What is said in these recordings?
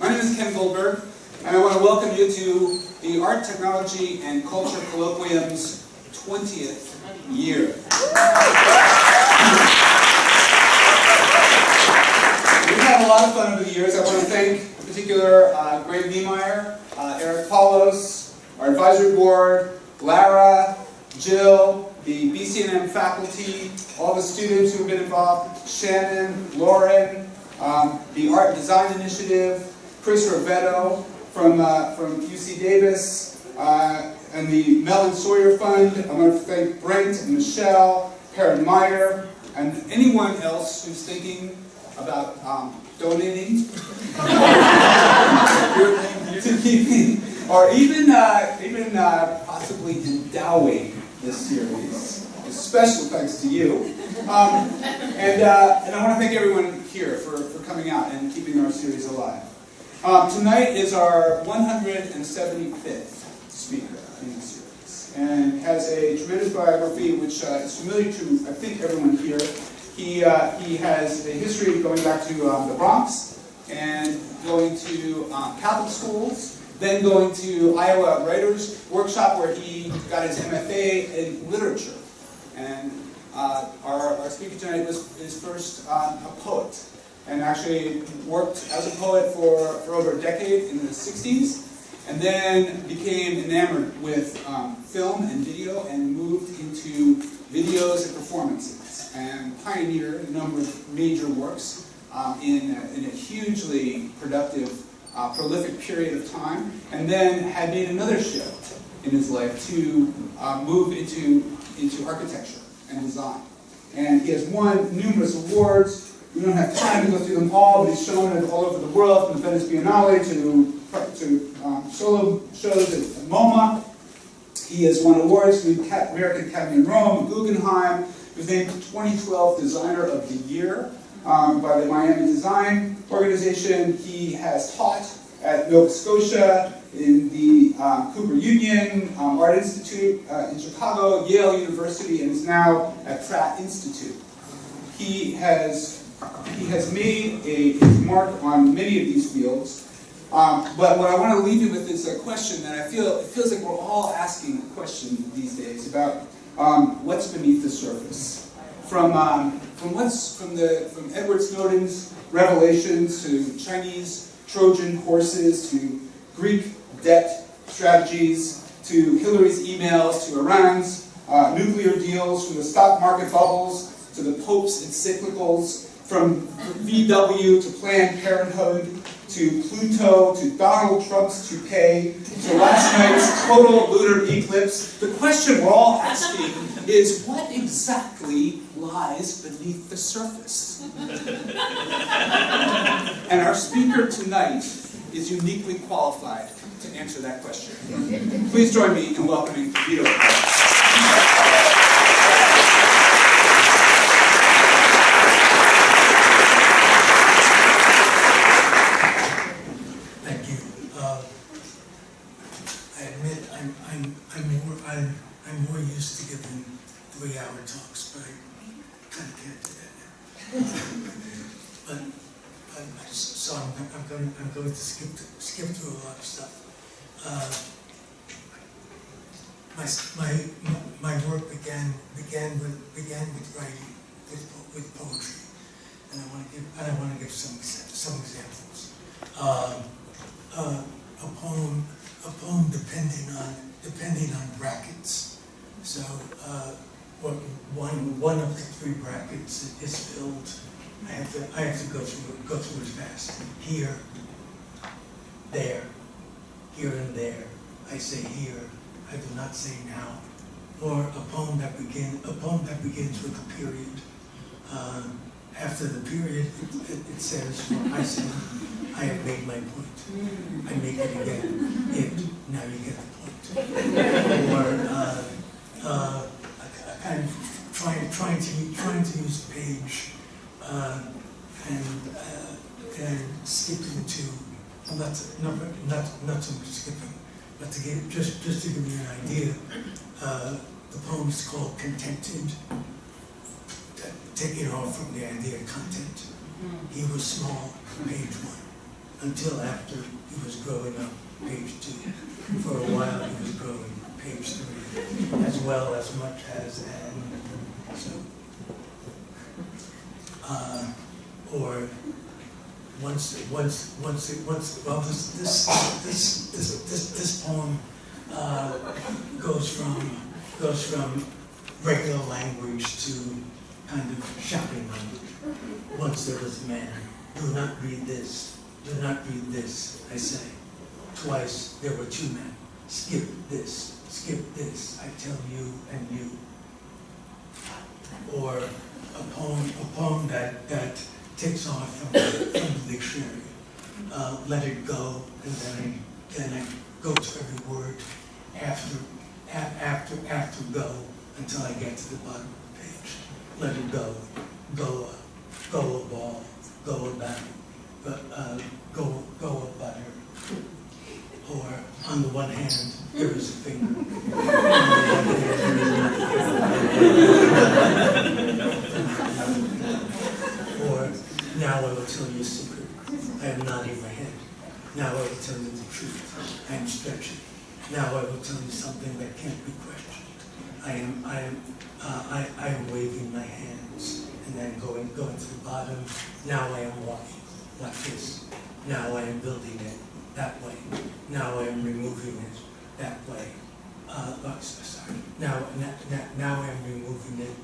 My name is Ken Goldberg, and I want to welcome you to the Art, Technology, and Culture Colloquium's 20th year. We've had a lot of fun over the years. I want to thank in particular Greg Niemeyer, Eric Paulos, our advisory board, Lara, Jill, the BCNM faculty, all the students who have been involved, Shannon, Lauren, the Art Design Initiative, Chris Rovetto from UC Davis, and the Mel and Sawyer Fund. I want to thank Brent and Michelle, Perrin Meyer, and anyone else who's thinking about donating to keeping, or even possibly endowing this series. A special thanks to you. And I want to thank everyone here for coming out and keeping our series alive. Tonight is our 175th speaker in the series, and has a tremendous biography which is familiar to, I think, everyone here. He has a history going back to the Bronx, and going to Catholic schools, then going to Iowa Writers Workshop where he got his MFA in literature. And our speaker tonight is first a poet, and actually worked as a poet for over a decade in the 60s, and then became enamored with film and video and moved into videos and performances, and pioneered a number of major works in a hugely productive, prolific period of time, and then had made another shift in his life to move into architecture and design. And he has won numerous awards. We don't have time to go through them all, but he's shown it all over the world, from the Venice Biennale to solo shows at MoMA. He has won awards from the American Academy in Rome, Guggenheim. He was named 2012 Designer of the Year by the Miami Design Organization. He has taught at Nova Scotia, in the Cooper Union Art Institute in Chicago, Yale University, and is now at Pratt Institute. He has made a mark on many of these fields, but what I want to leave you with is a question that it feels like we're all asking a question these days about what's beneath the surface. From Edward Snowden's revelations to Chinese Trojan horses to Greek debt strategies to Hillary's emails to Iran's nuclear deals, from the stock market bubbles to the Pope's encyclicals, from VW to Planned Parenthood to Pluto to Donald Trump's toupee to last night's total lunar eclipse. The question we're all asking is, what exactly lies beneath the surface? And our speaker tonight is uniquely qualified to answer that question. Please join me in welcoming Vito Acconci. I'm more used to giving 3-hour talks, but I kind of can't do that now. So I'm going to skip through a lot of stuff. My work began with writing, with poetry, and I want to give some examples. A poem depending on brackets. So one of the 3 brackets is filled. I have to go through it fast. Here, there, here and there. I say here. I do not say now. Or a poem that begins with a period. After the period, it says, I say, I have made my point. I make it again. Now you get the point. Or kind of trying to use a page and skipping to not so much skipping, but to give just to give you an idea. The poem is called Contented. Taking off from the idea of content. He was small, page 1. until after he was growing up, page 2. For a while he was growing, page 3, as well as much as and so. Or well, this poem goes from regular language to kind of shouting language. Once there was a man, do not read this, do not read this, I say. Twice there were 2 men, skip this, I tell you and you. Or a poem that takes off from the dictionary. Let it go, and then I go to every word after go until I get to the bottom of the page. Let it go, go a ball, go a batter, go a butter. Or on the one hand, there is a finger. Or now I will tell you a secret. I am nodding my head. Now I will tell you the truth. I am stretching. Now I will tell you something that can't be questioned. I am waving my hands and then going to the bottom. Now I am walking like this. Now I am building it that way. Now I am removing it that way. Sorry. Now I am removing it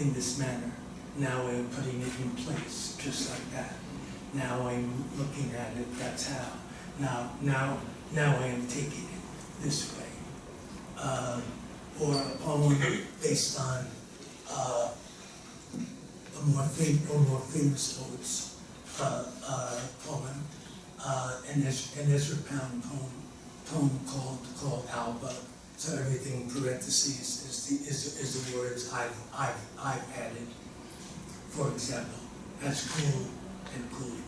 in this manner. Now I am putting it in place, just like that. Now I'm looking at it, that's how. Now I am taking it this way. Or a poem based on a more famous poet's poem, an Ezra Pound poem called Alba. So everything in parentheses is the words I've added. For example, as cool and cool.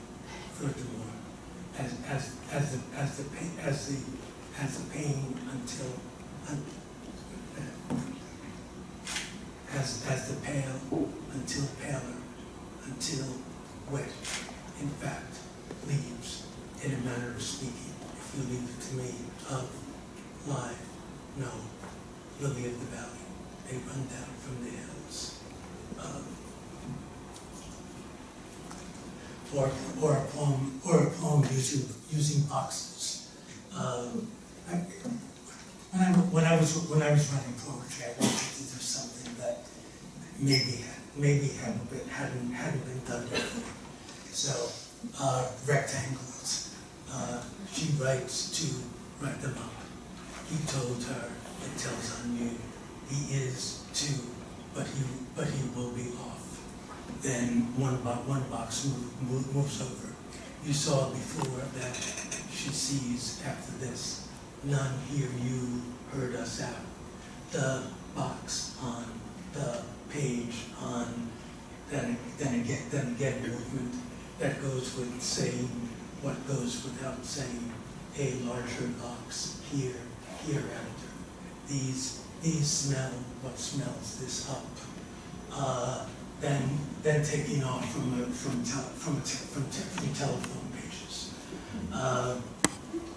Furthermore, as the pain until as the pale until paler until wet. In fact, leaves in a manner of speaking. If you leave it to me, of live, no, lily of the valley. They run down from the hills. Or a poem using boxes. When I was writing poetry, I wanted to do something that maybe hadn't been done before. So rectangles. She writes to write them up. He told her, it tells on you. He is too, but he will be off. Then one box moves over. You saw before that she sees after this. None hear you, heard us out. The box on the page on, then again movement that goes with saying what goes without saying. A larger box here, hereafter. These smell what smells this up. Then taking off from telephone pages.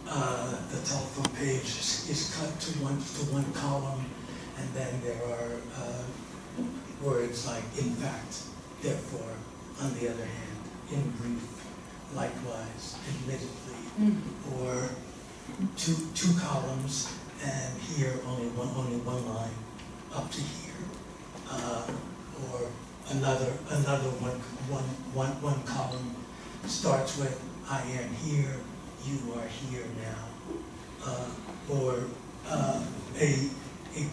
The telephone page is cut to one column, and then there are words like in fact, therefore, on the other hand, in brief, likewise, admittedly, or two columns, and here only one line up to here, or another one column starts with I am here, you are here now, or a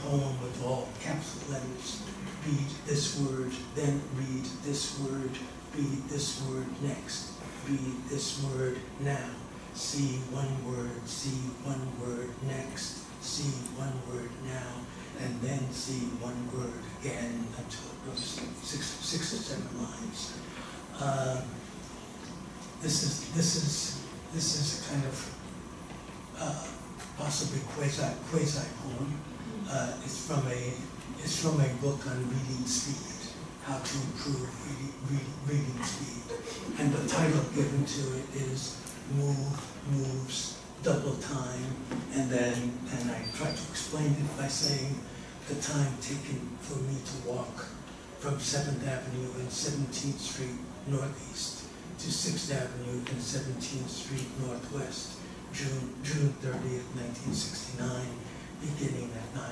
poem with all capital letters. Read this word, then read this word, read this word next, read this word now. See one word next, see one word now, and then see one word again until it goes six or seven lines. This is a kind of possibly quasi poem. It's from a book on reading speed, how to improve reading speed, and the title given to it is moves, double time, and I try to explain it by saying the time taken for me to walk from 7th Avenue and 17th Street Northeast to 6th Avenue and 17th Street Northwest, June 30th, 1969, beginning at 9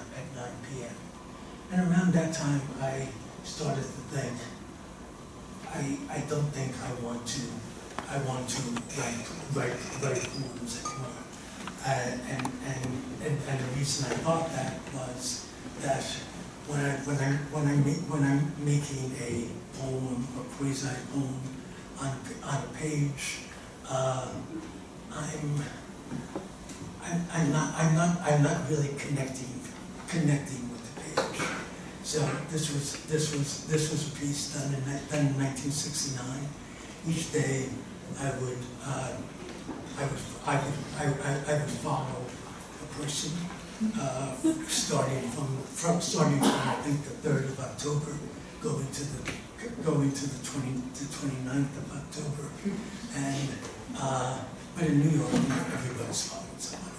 p.m. And around that time, I started to think, I don't think I want to write poems anymore. And the reason I thought that was that when I'm making a poem or quasi poem on a page, I'm not really connecting with the page. So this was a piece done in 1969. Each day I would follow a person, starting from I think the 3rd of October, going to the 29th of October, and but in New York, everybody's following somebody.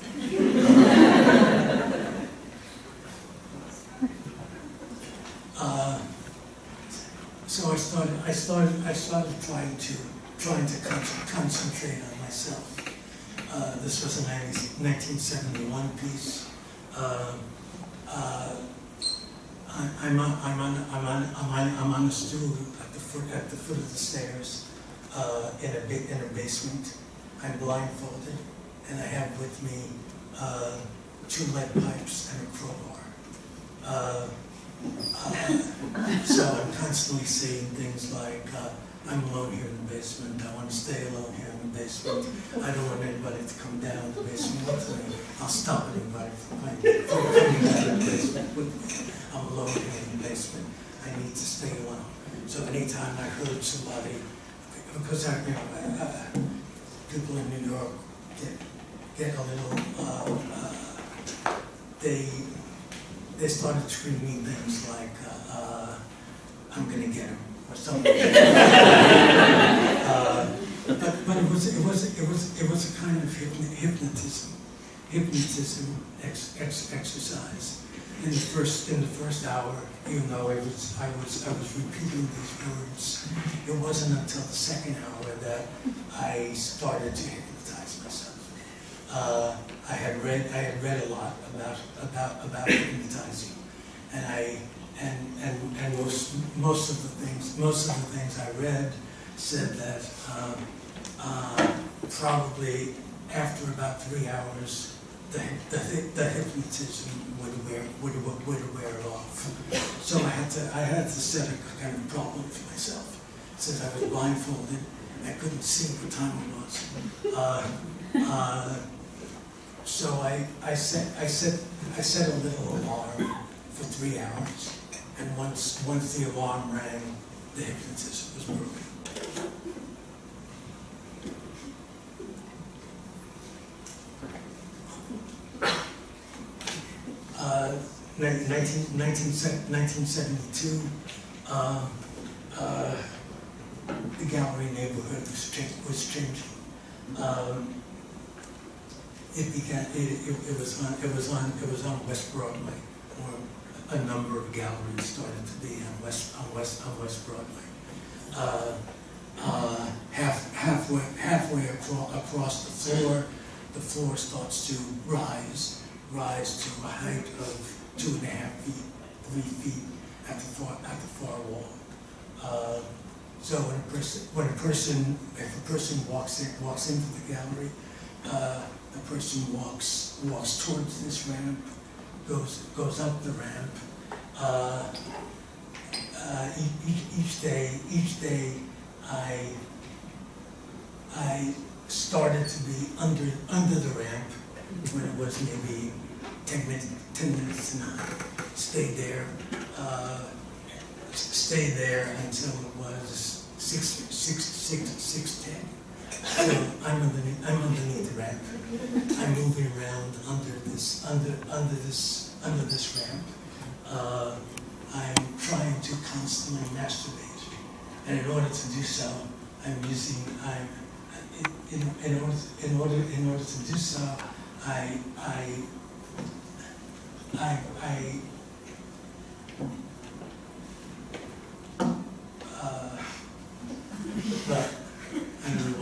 So I started trying to concentrate on myself. This was a 1971 piece. I'm on a stool at the foot of the stairs in a basement. I'm blindfolded, and I have with me 2 lead pipes and a crowbar. So I'm constantly saying things like, I'm alone here in the basement, I want to stay alone here in the basement, I don't want anybody to come down the basement with me, I'll stop anybody from coming down the basement with me, I'm alone here in the basement, I need to stay alone. So anytime I heard somebody, because people in New York get a little, they started screaming things like, I'm gonna get him, or something. But it was a kind of hypnotism exercise. In the first hour, even though I was repeating these words, it wasn't until the second hour that I started to hypnotize myself. I had read a lot about hypnotizing, and most of the things I read said that probably after about 3 hours, the hypnotism would wear off. So I had to set a kind of problem for myself. Since I was blindfolded, I couldn't see what time it was. So I set a little alarm for 3 hours, and once the alarm rang, the hypnotism was broken. 1972, the gallery neighborhood was changing. It was on West Broadway, where a number of galleries started to be on West Broadway. Halfway across the floor starts to rise to a height of 2.5 feet, 3 feet at the far wall. So if a person walks into the gallery, the person walks towards this ramp, goes up the ramp. Each day, I started to be under the ramp when it was maybe 10 minutes to 9. Stayed there until it was 6:10. So I'm underneath the ramp. I'm moving around under this ramp. I'm trying to constantly masturbate, and in order to do so, in order to do so, but I don't know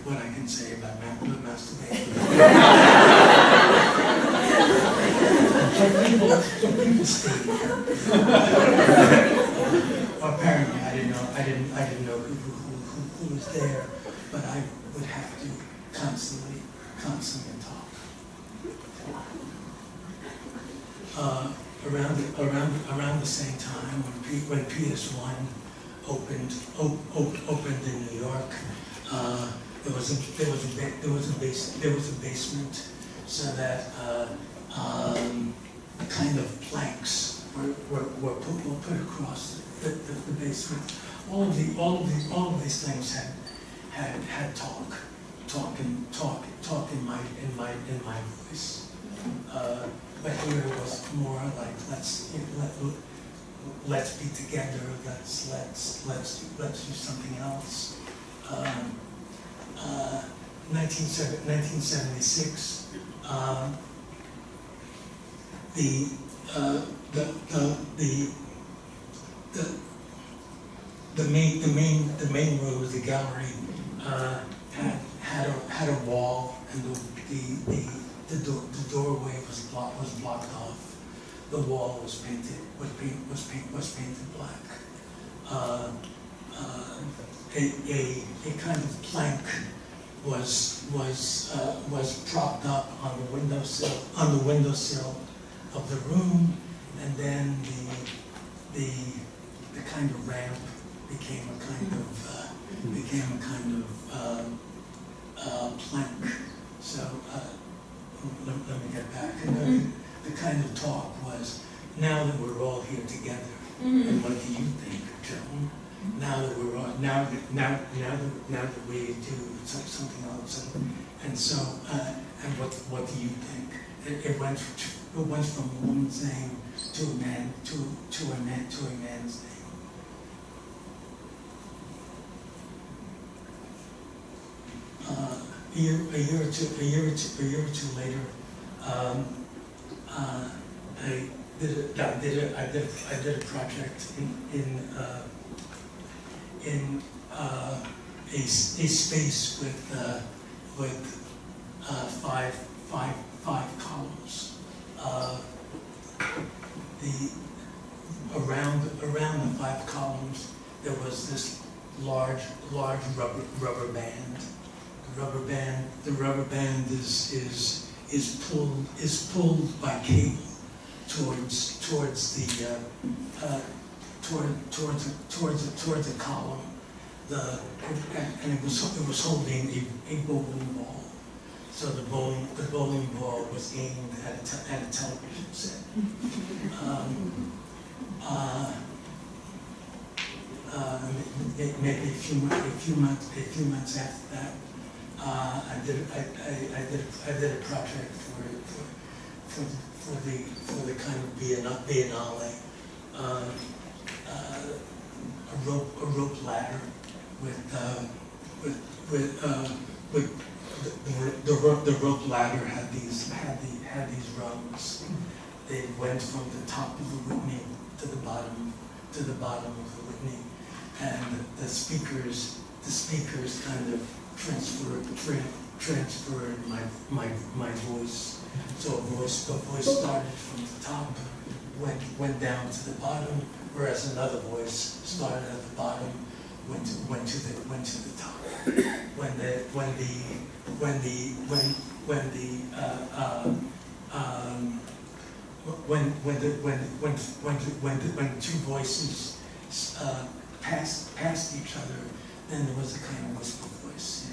what I can say about masturbation. Some people stay here. Apparently, I didn't know who was there, but I would have to constantly talk. Around the same time when PS1 opened in New York, there was a basement, so that kind of planks were put across the basement. All of these things had talk in my voice. But here it was more like let's be together. Let's do something else. 1976. The main room of the gallery had a wall, and the doorway was blocked off. The wall was painted black. A kind of plank was propped up on the windowsill of the room, and then the kind of ramp became a kind of plank. So let me get back. And the kind of talk was, now that we're all here together, and what do you think, Joan? Now that we're all, now that we do something else, and so and what do you think? It went from a woman's name to a man's name. A year or two later, I did a project in a space with five columns. Around the 5 columns, there was this large rubber band. The rubber band is pulled by cable towards the column. And it was holding a bowling ball. So the bowling ball was aimed at a television set. Maybe a few months after that, I did a project for the kind of biennale, a rope ladder with the rope ladder had these rungs. They went from the top of the Whitney to the bottom of the Whitney, and the speakers kind of transferred my voice. So the voice started from the top, went down to the bottom, whereas another voice started at the bottom, went to the top. When two voices passed each other, then there was a kind of whisper voice.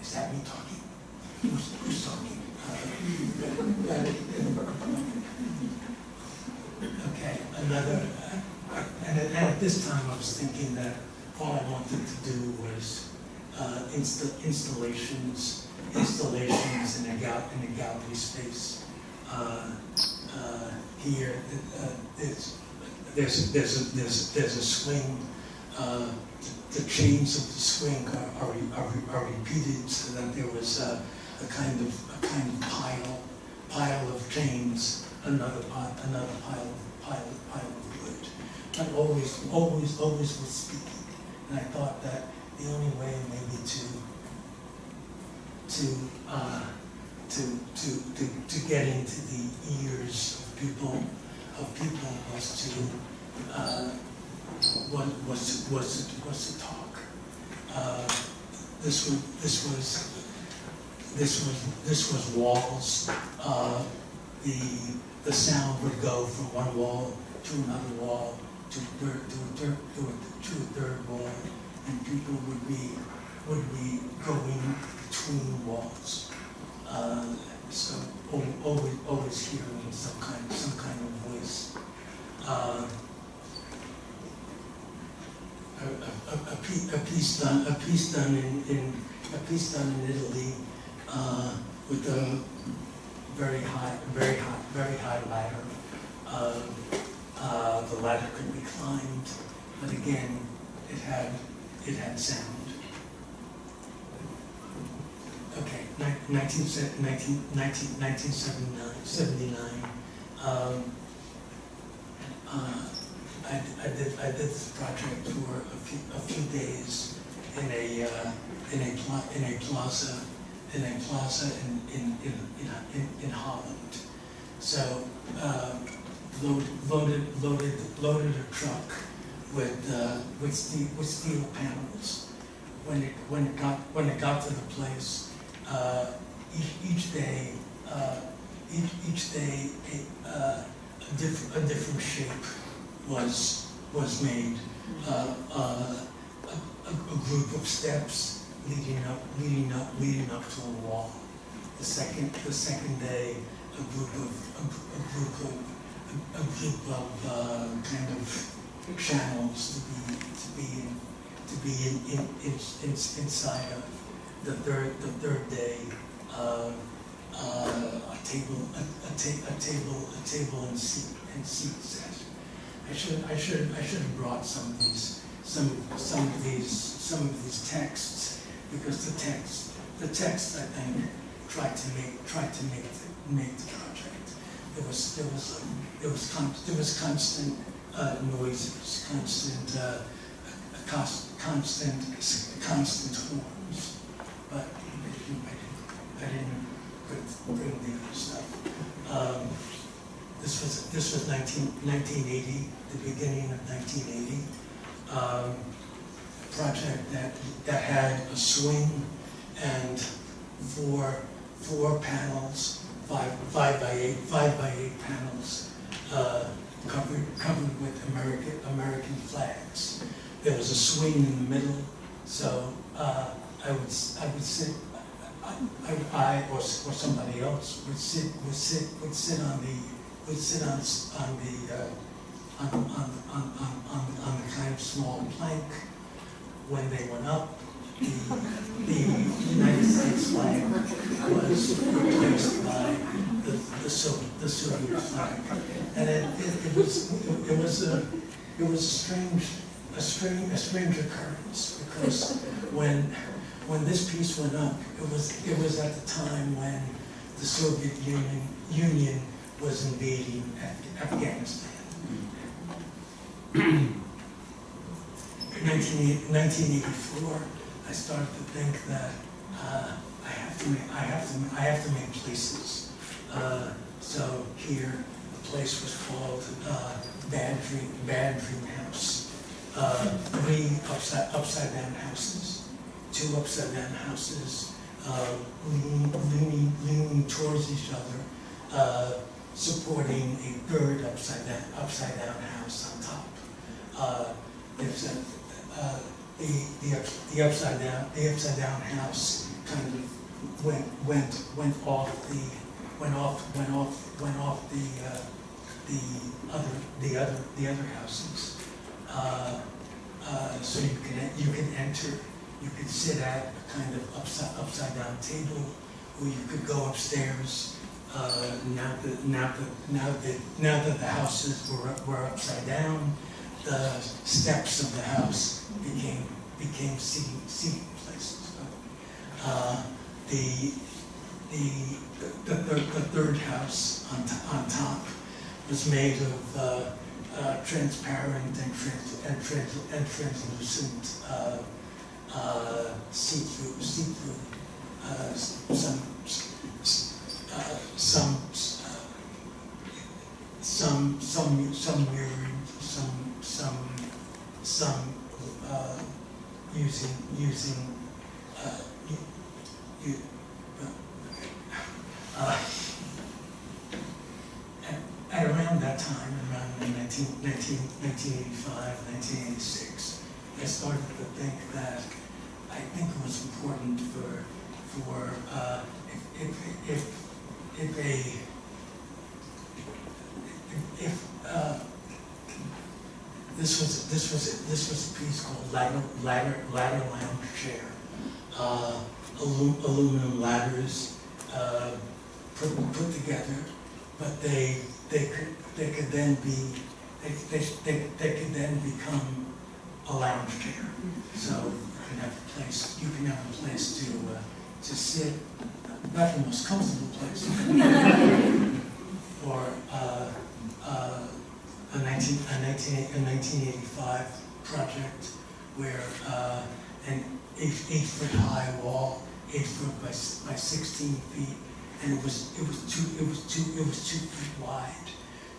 Is that me talking? Who's talking? Okay, another. And at this time, I was thinking that all I wanted to do was installations in a gallery space. Here, there's a swing the chains of the swing are repeated, so that there was a kind of pile of chains, another pile of wood. But always was speaking, and I thought that the only way maybe to get into the ears of people was to talk. This was walls. The sound would go from one wall to another wall to a third wall, and people would be going between walls. So always hearing some kind of voice. A piece done in Italy with a very high ladder. The ladder could be climbed, but again, it had sound. Okay, 1979. I did this project for a few days in a plaza in Holland. So loaded a truck with steel panels. When it got to the place, each day a different shape was made. A group of steps leading up to a wall. The second day, a group of kind of channels to be inside of. The third day, a table and seat set. I should have brought some of these texts, because the text I think tried to make the project. There was constant noises, constant horns, but I didn't bring the other stuff. This was 1980, the beginning of 1980. Project that had a swing and four panels, five by eight panels, covered with American flags. There was a swing in the middle, so I would sit. I or somebody else would sit on the kind of small plank. When they went up, the United States flag was replaced by the Soviet flag, and it was a strange occurrence, because when this piece went up, it was at the time when the Soviet Union was invading Afghanistan. 1984, I started to think that I have to make places. So here, the place was called Bad Dream House. 3 upside down houses, 2 upside down houses, leaning towards each other, supporting a third upside down house on top. There's the upside down house kind of went off the other houses. So you can enter. You could sit at a kind of upside down table, or you could go upstairs. Now that the houses were upside down, the steps of the house became seating places. The third house on top was made of transparent and translucent see-through some mirrored, some using at around that time, around 1985, 1986, I started to think that I think it was important for this was a piece called ladder lounge chair, aluminum ladders put together, but they could then become a lounge chair. So you can have a place to sit, not the most comfortable place, or a 1985 project where an 8-foot high wall, 8 foot by 16 feet, and it was 2 feet wide.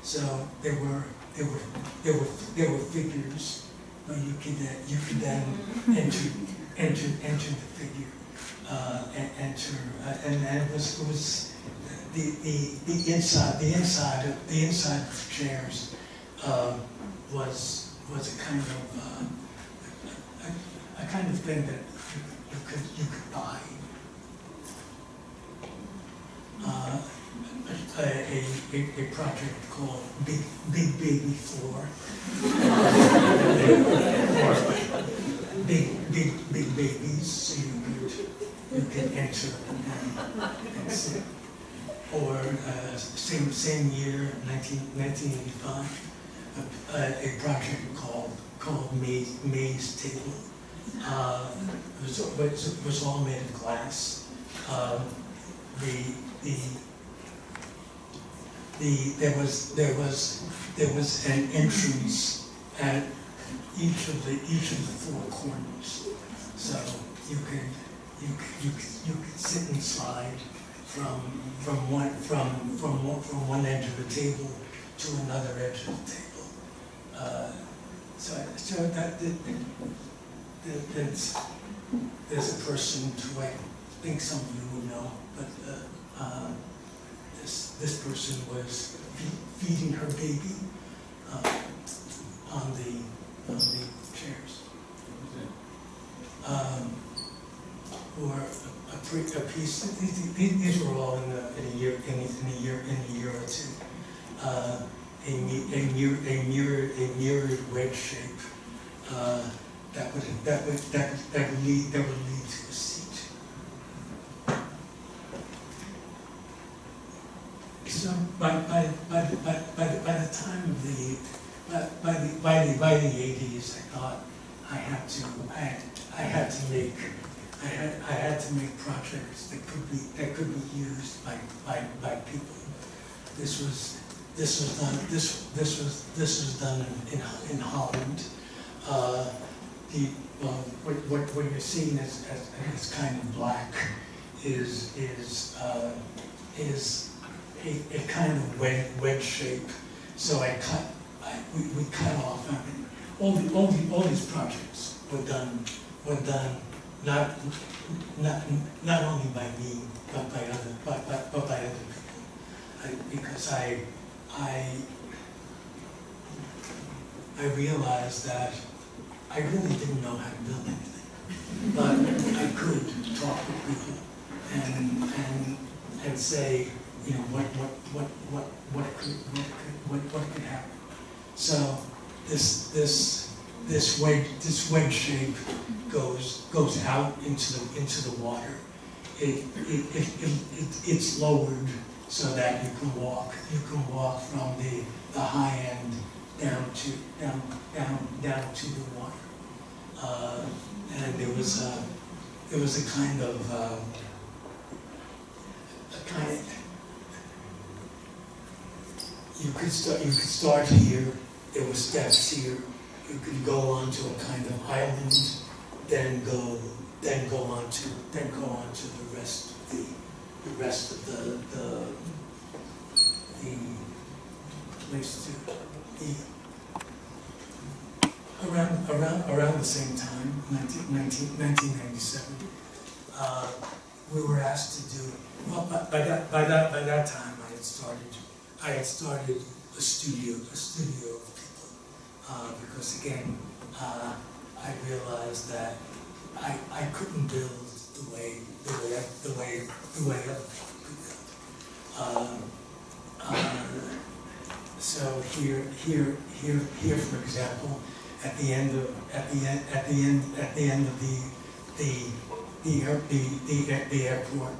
So there were figures, but you could then enter the figure, and it was the inside of the chairs was a kind of thing that you could buy. A project called Big Baby Floor. Big babies, so you could enter and sit. Or same year, 1985, a project called Maze Table. It was all made of glass. There was an entrance at each of the 4 corners, so you could sit and slide from one edge of the table to another edge of the table. So that there's a person who I think some of you would know, but this person was feeding her baby on the chairs. Or a piece. These were all in a year or two. A mirrored wedge shape that would lead to a seat. So by the time of the 80s, I thought I had to make projects that could be used by people. This was done in Holland. What you're seeing as kind of black is a kind of wedge shape. So we cut off. I mean, all these projects were done not only by me but by other people. Because I realized that I really didn't know how to build anything, but I could talk with people and say, you know, what could happen. So this wedge shape goes out into the water. It's lowered so that you can walk from the high end down to the water, and there was a kind of you could start here. There were steps here. You could go onto a kind of island, then go on to the rest of the place to be. Around the same time, 1997, we were asked to do. Well, by that time, I had started a studio of people, because again, I realized that I couldn't build the way other people could build. So here, for example, at the end of the airport,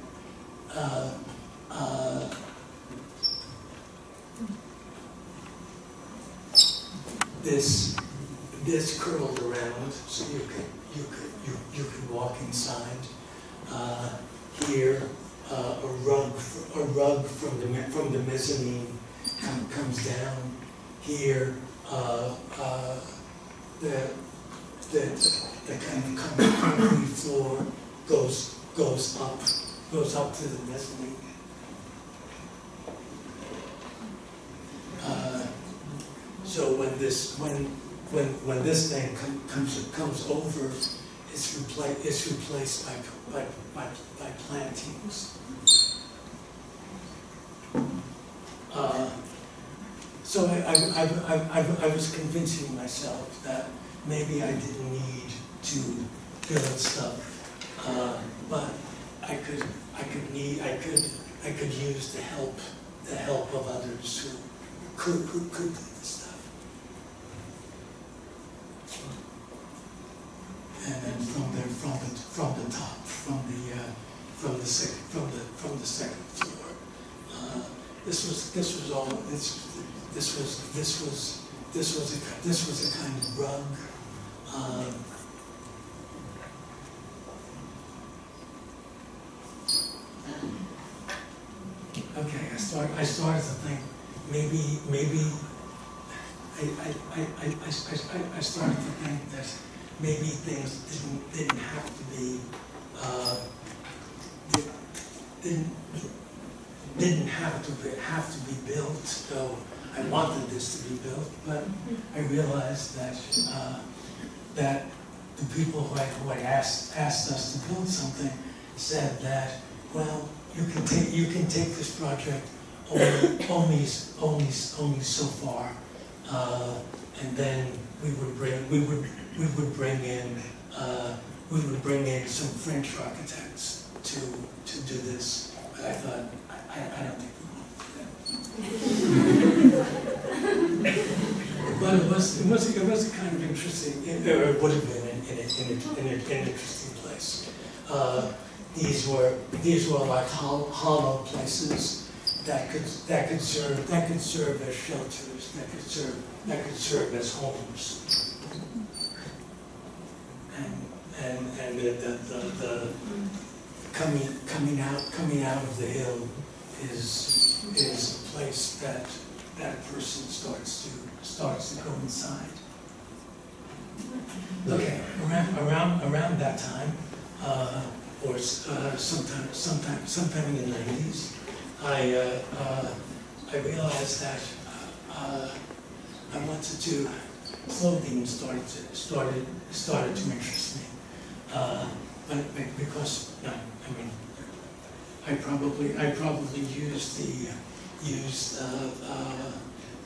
this curled around, so you could walk inside. Here, a rug from the mezzanine comes down. Here, the kind of concrete floor goes up to the mezzanine. So when this thing comes over, it's replaced by plantings. So I was convincing myself that maybe I didn't need to build stuff, but I could use the help of others who could do this stuff. And then from the top, from the second floor, this was a kind of rug. Okay, I started to think maybe I started to think that maybe things didn't have to be didn't have to be built, though I wanted this to be built, but I realized that the people who had asked us to build something said that, well, you can take this project only so far, and then we would bring in some French architects to do this. But I thought, I don't think we want to do that. But it was a kind of interesting, or it would have been an interesting place. These were like hollow places that could serve as shelters, that could serve as homes. And the coming out of the hill is a place that a person starts to go inside. Okay, around that time, or sometime in the 90s, I realized that I wanted to clothing started to interest me. But because I probably used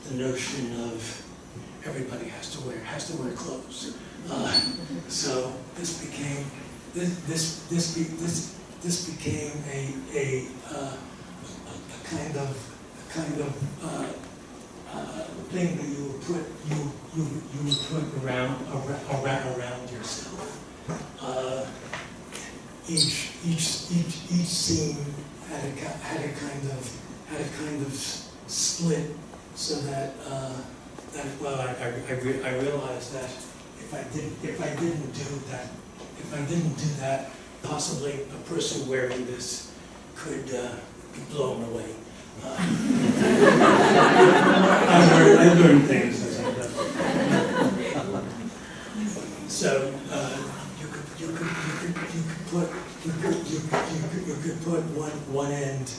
the notion of everybody has to wear clothes. So this became a kind of thing that you would put around yourself. Each scene had a kind of split, so that well, I realized that if I didn't do that, possibly a person wearing this could be blown away. I learned things as I go. So you could put one end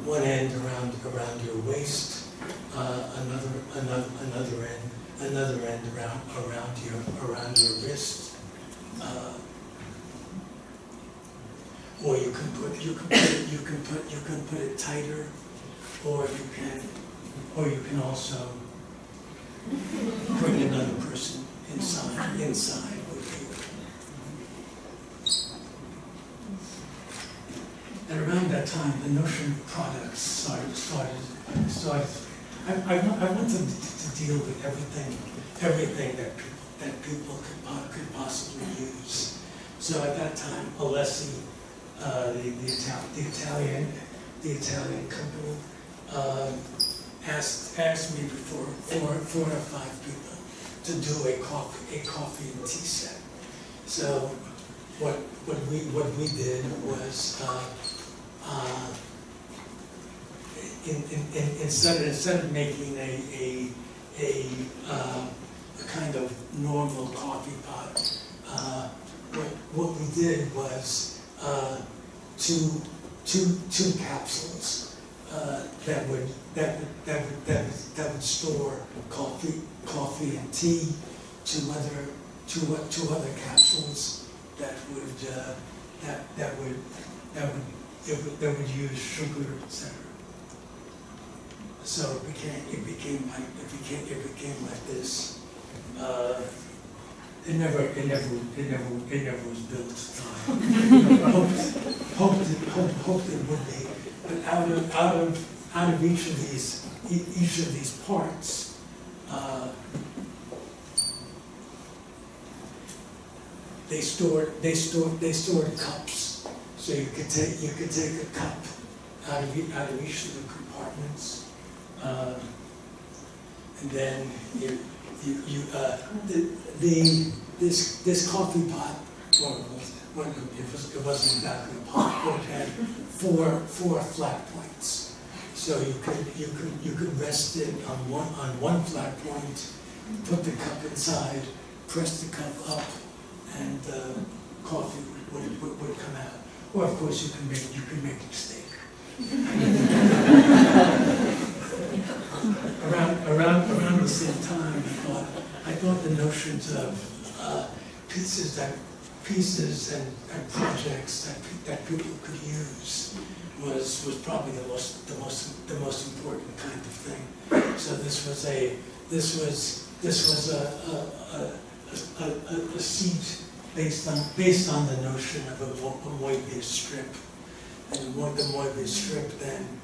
around your waist, another end around your wrist, or you can put it tighter, or you can also bring another person inside with you. And around that time, the notion of products started. I wanted to deal with everything that people could possibly use. So at that time, Alessi, the Italian company, asked me for 4 or 5 people to do a coffee and tea set. So what we did was instead of making a kind of normal coffee pot, what we did was two capsules that would store coffee and tea, two other capsules that would use sugar, etc. So it became like this. It never was built. Hoped it would be. But out of each of these parts, they stored cups. So you could take a cup out of each of the compartments, and then this coffee pot, it wasn't exactly a pot, but it had four flat points. So you could rest it on one flat point, put the cup inside, press the cup up, and coffee would come out. Or of course you can make a mistake. Around the same time, I thought the notions of pieces and projects that people could use was probably the most important kind of thing. So this was a seat based on the notion of a Moebius strip, and the Moebius strip then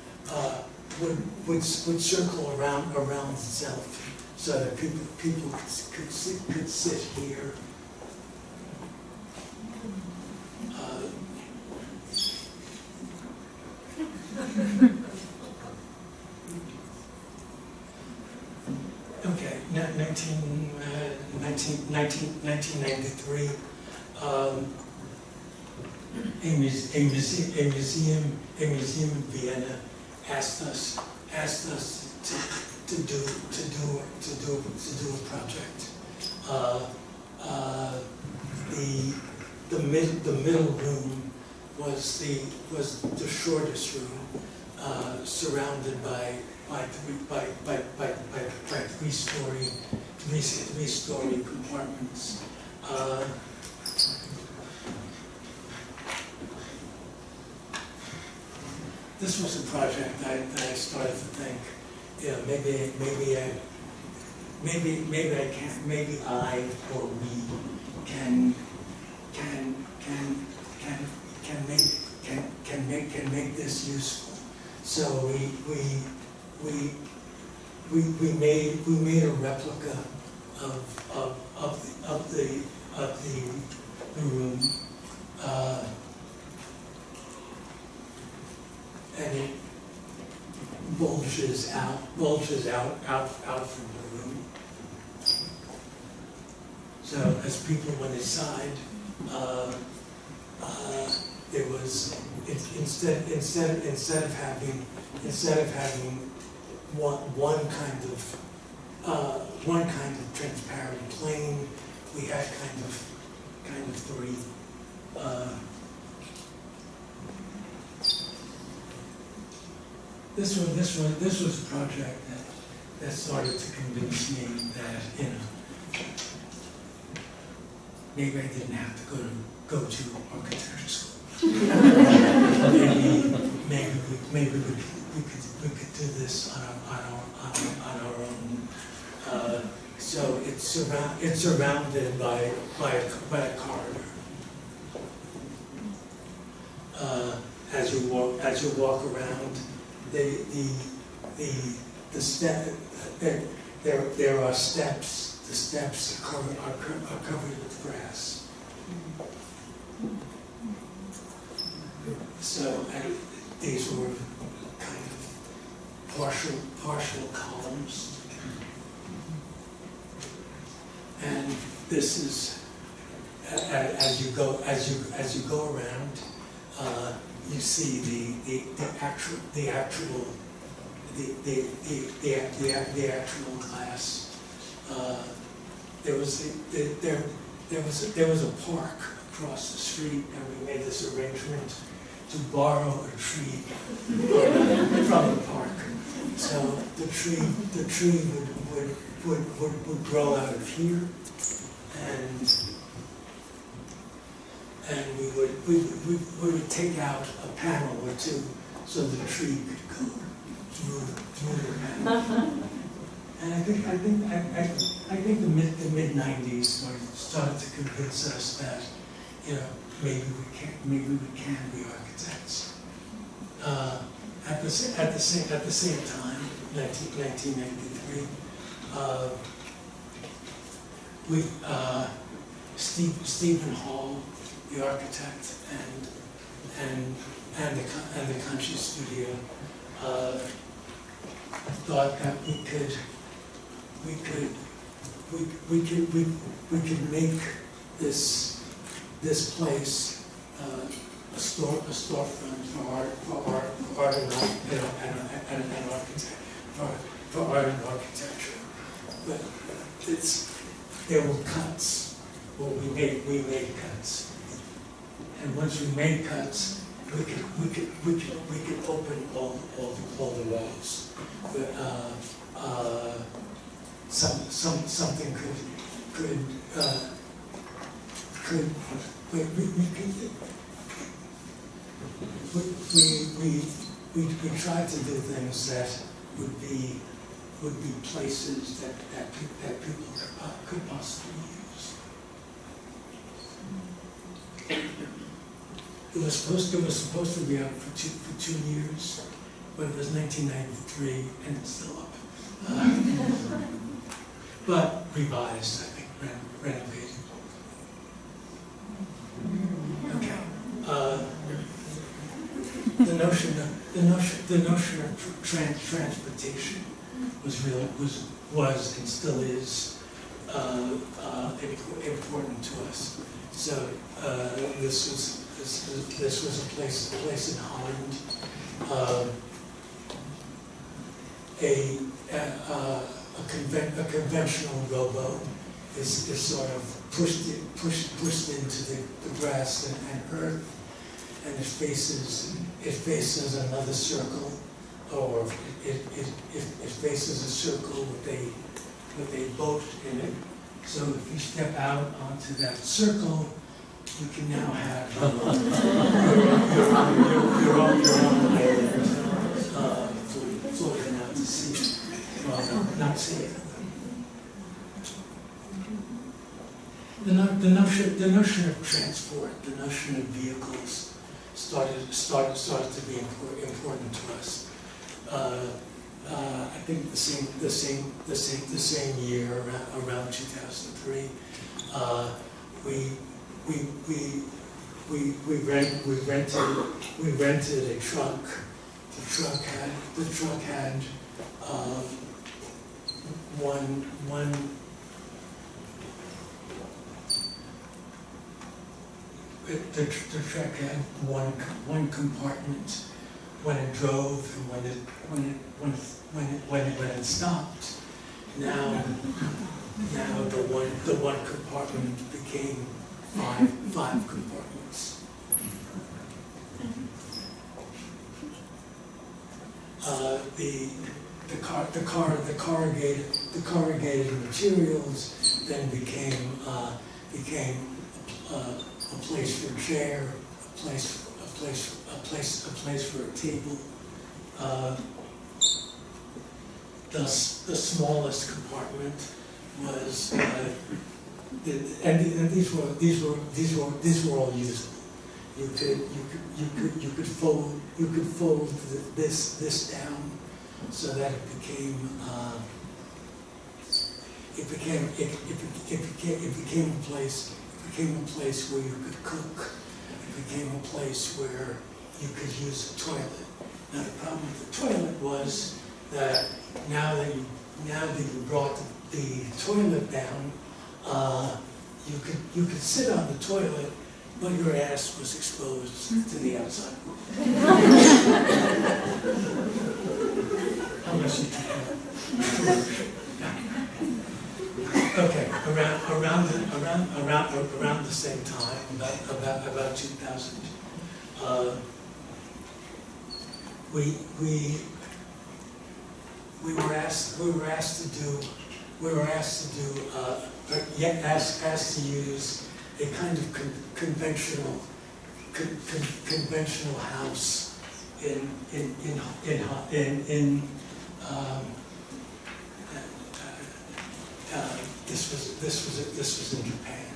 would circle around itself, so that people could sit here. Okay, 1993, a museum in Vienna asked us to do a project. The middle room was the shortest room, surrounded by three-story compartments. This was a project that I started to think, maybe I or we can make this useful. So we made a replica of the room, and it bulges out from the room. So as people went inside, there was instead of having one kind of transparent plane, we had kind of three. This was a project that started to convince me that, maybe I didn't have to go to architecture school. maybe we could do this on our own. So it's surrounded by a corridor. As you walk around, the step there are steps. The steps are covered with grass. So these were kind of partial columns, and this is as you go around, you see the actual glass. There was a park across the street, and we made this arrangement to borrow a tree from the park. So the tree would grow out of here, and we would take out a panel or two so the tree could go through the panel. And I think the mid-90s started to convince us that, maybe we can be architects. At the same time, 1993, Stephen Hall, the architect, and the Acconci studio thought that we could make this place a storefront for art and architecture. But there were cuts. Well, we made cuts, and once we made cuts, we could open all the walls. But, something could we tried to do things that would be places that people could possibly use. It was supposed to be up for two years, but it was 1993 and it's still up. But revised, I think, renovated. Okay. The notion of transportation was and still is important to us. So this was a place in Holland. A conventional rowboat is sort of pushed into the grass and earth, and it faces another circle, or it faces a circle with a boat in it. So if you step out onto that circle, you can now have your own island floating out to sea. Well, not sea. The notion of transport, the notion of vehicles, started to be important to us. I think the same year, around 2003, we rented a truck. The truck had the truck had one compartment when it drove and when it stopped. Now the one compartment became five compartments. The corrugated materials then became a place for a chair, a place for a table. The smallest compartment was, and these were all usable. You could fold this down so that it became a place where you could cook. It became a place where you could use a toilet. Now the problem with the toilet was that now that you brought the toilet down, you could sit on the toilet, but your ass was exposed to the outside world. Unless you took it. Okay, around the same time, about 2000, we were asked to use a kind of conventional house this was in Japan.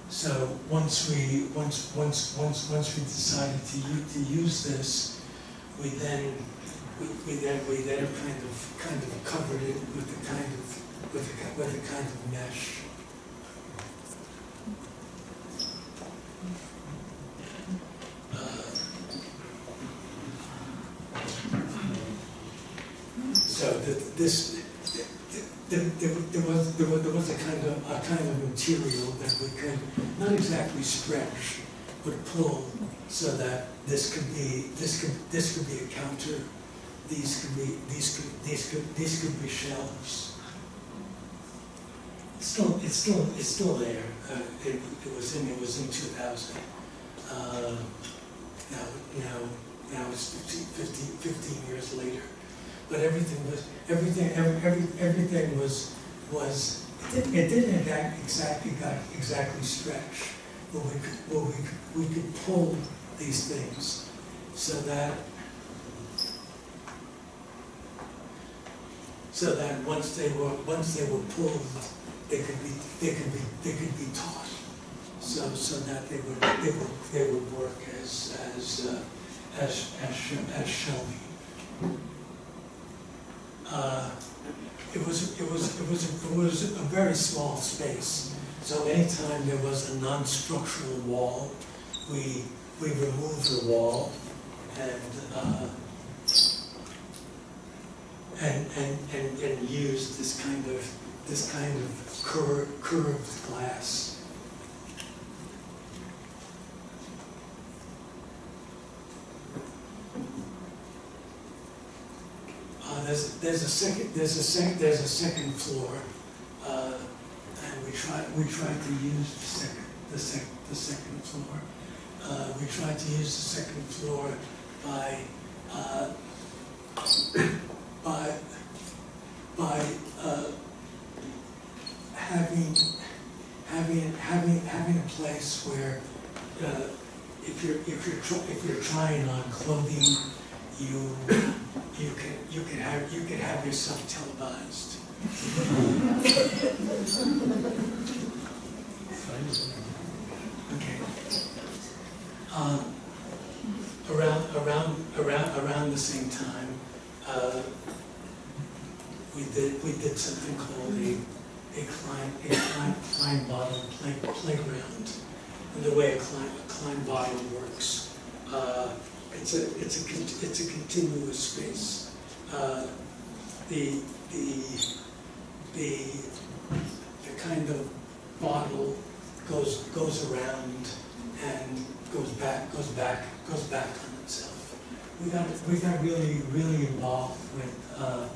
So once we decided to use this, we then kind of covered it with a kind of mesh. So there was a kind of material that we could not exactly stretch, but pull, so that this could be a counter. These could be shelves. It's still there. It was in 2000. Now it's 15 years later. But everything was it didn't exactly stretch, but we could pull these things so that once they were pulled, they could be taught, so that they would work as shelving. It was a very small space. So anytime there was a non-structural wall, we removed the wall and used this kind of curved glass. There's a second floor, and we tried to use the second floor. We tried to use the second floor by having a place where if you're trying on clothing, you can have yourself televised. Okay. Around the same time, we did something called a Klein bottle playground. And the way a Klein bottle works, it's a continuous space. The kind of bottle goes around and goes back on itself. We got really involved with how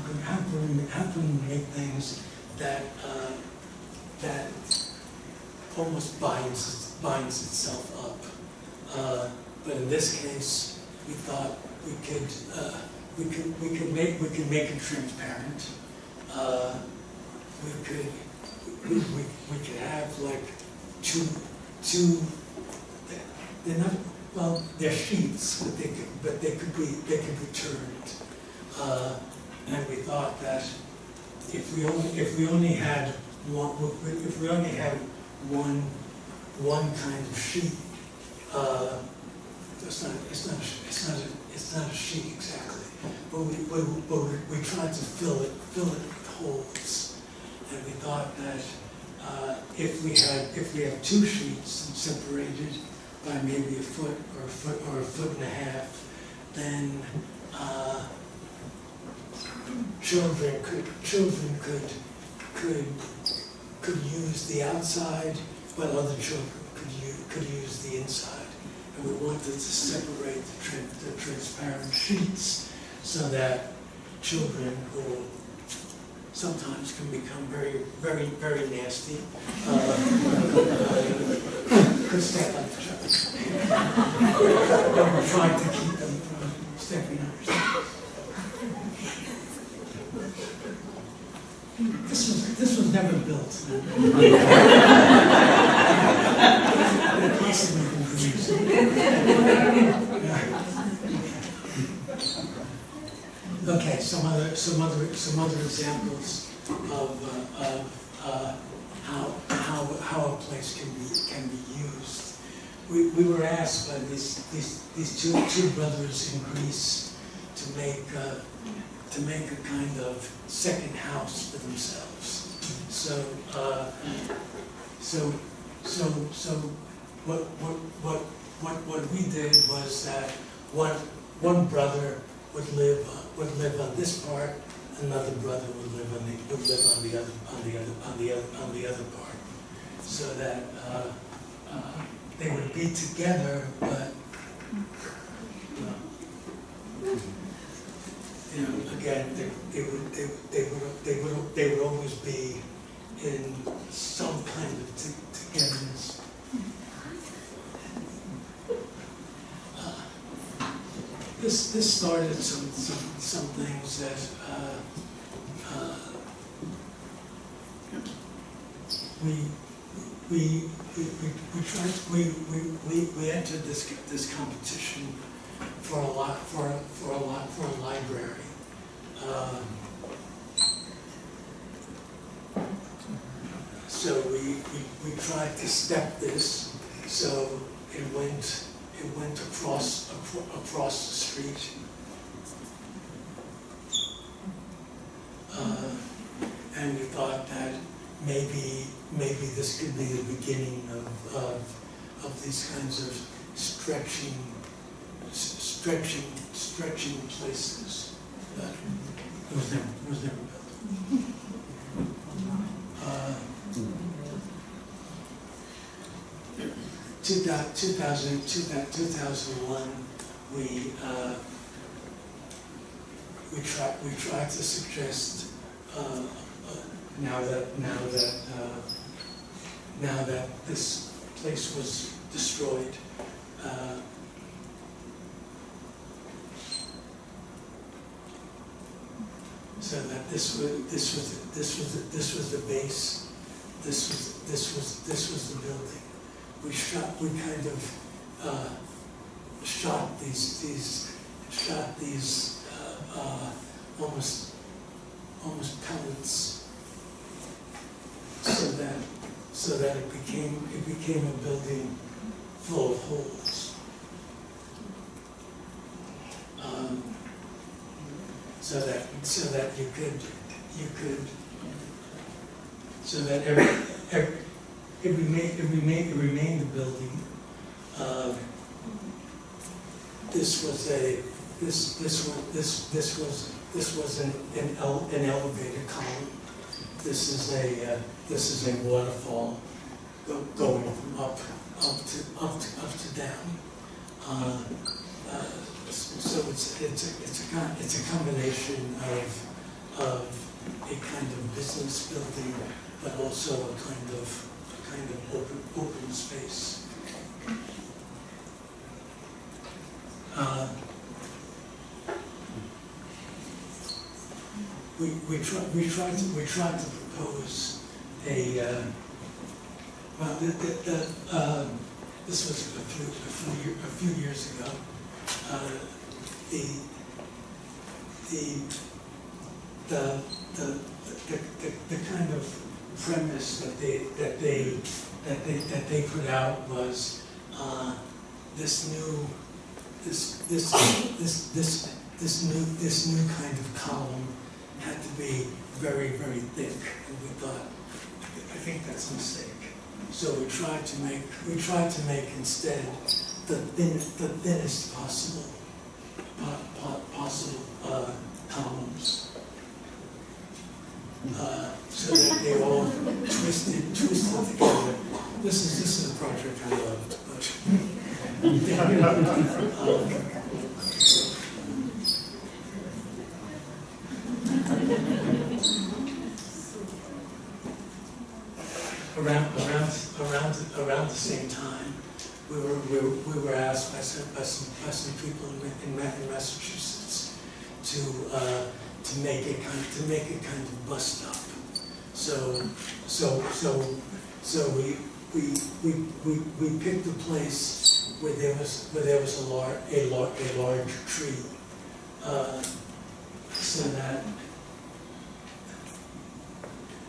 can we make things that that almost binds itself up. But in this case, we thought we could make it transparent. We could have like two. They're not, well, they're sheets, but they could be turned. And we thought that if we only had one kind of sheet, it's not a sheet exactly, but we tried to fill it with holes, and we thought that if we have two sheets separated by maybe a foot or a foot and a half, then children could use the outside, but other children could use the inside. And we wanted to separate the transparent sheets so that children who sometimes can become very nasty could step on each other. But we're trying to keep them from stepping on each other. This was never built. Possibly confused. Okay, some other examples of how a place can be used. We were asked by these two brothers in Greece to make a kind of second house for themselves. So what we did was that one brother would live on this part, another brother would live on the other part, so that they would be together, but again, they would always be in some kind of togetherness. This started some things that we entered this competition for a library. So we tried to step this, so it went across the street. And we thought that maybe this could be the beginning of these kinds of stretching places. But it was never built. 2001, we tried to suggest now that this place was destroyed, so that this was the base, this was the building. We kind of shot these almost pellets, so that it became a building full of holes. So that you could so that it remained a building. This was an elevator column, this is a waterfall going from up to down. So it's a combination of a kind of business building, but also a kind of open space. We tried to propose a well, this was a few years ago. The kind of premise that they put out was this new kind of column had to be very, very thick, and we thought, I think that's a mistake. So we tried to make instead the thinnest possible columns, so that they all twisted together. This is a project I loved, but around the same time, we were asked by some people in Massachusetts to make a kind of bus stop. So we picked a place where there was a large tree,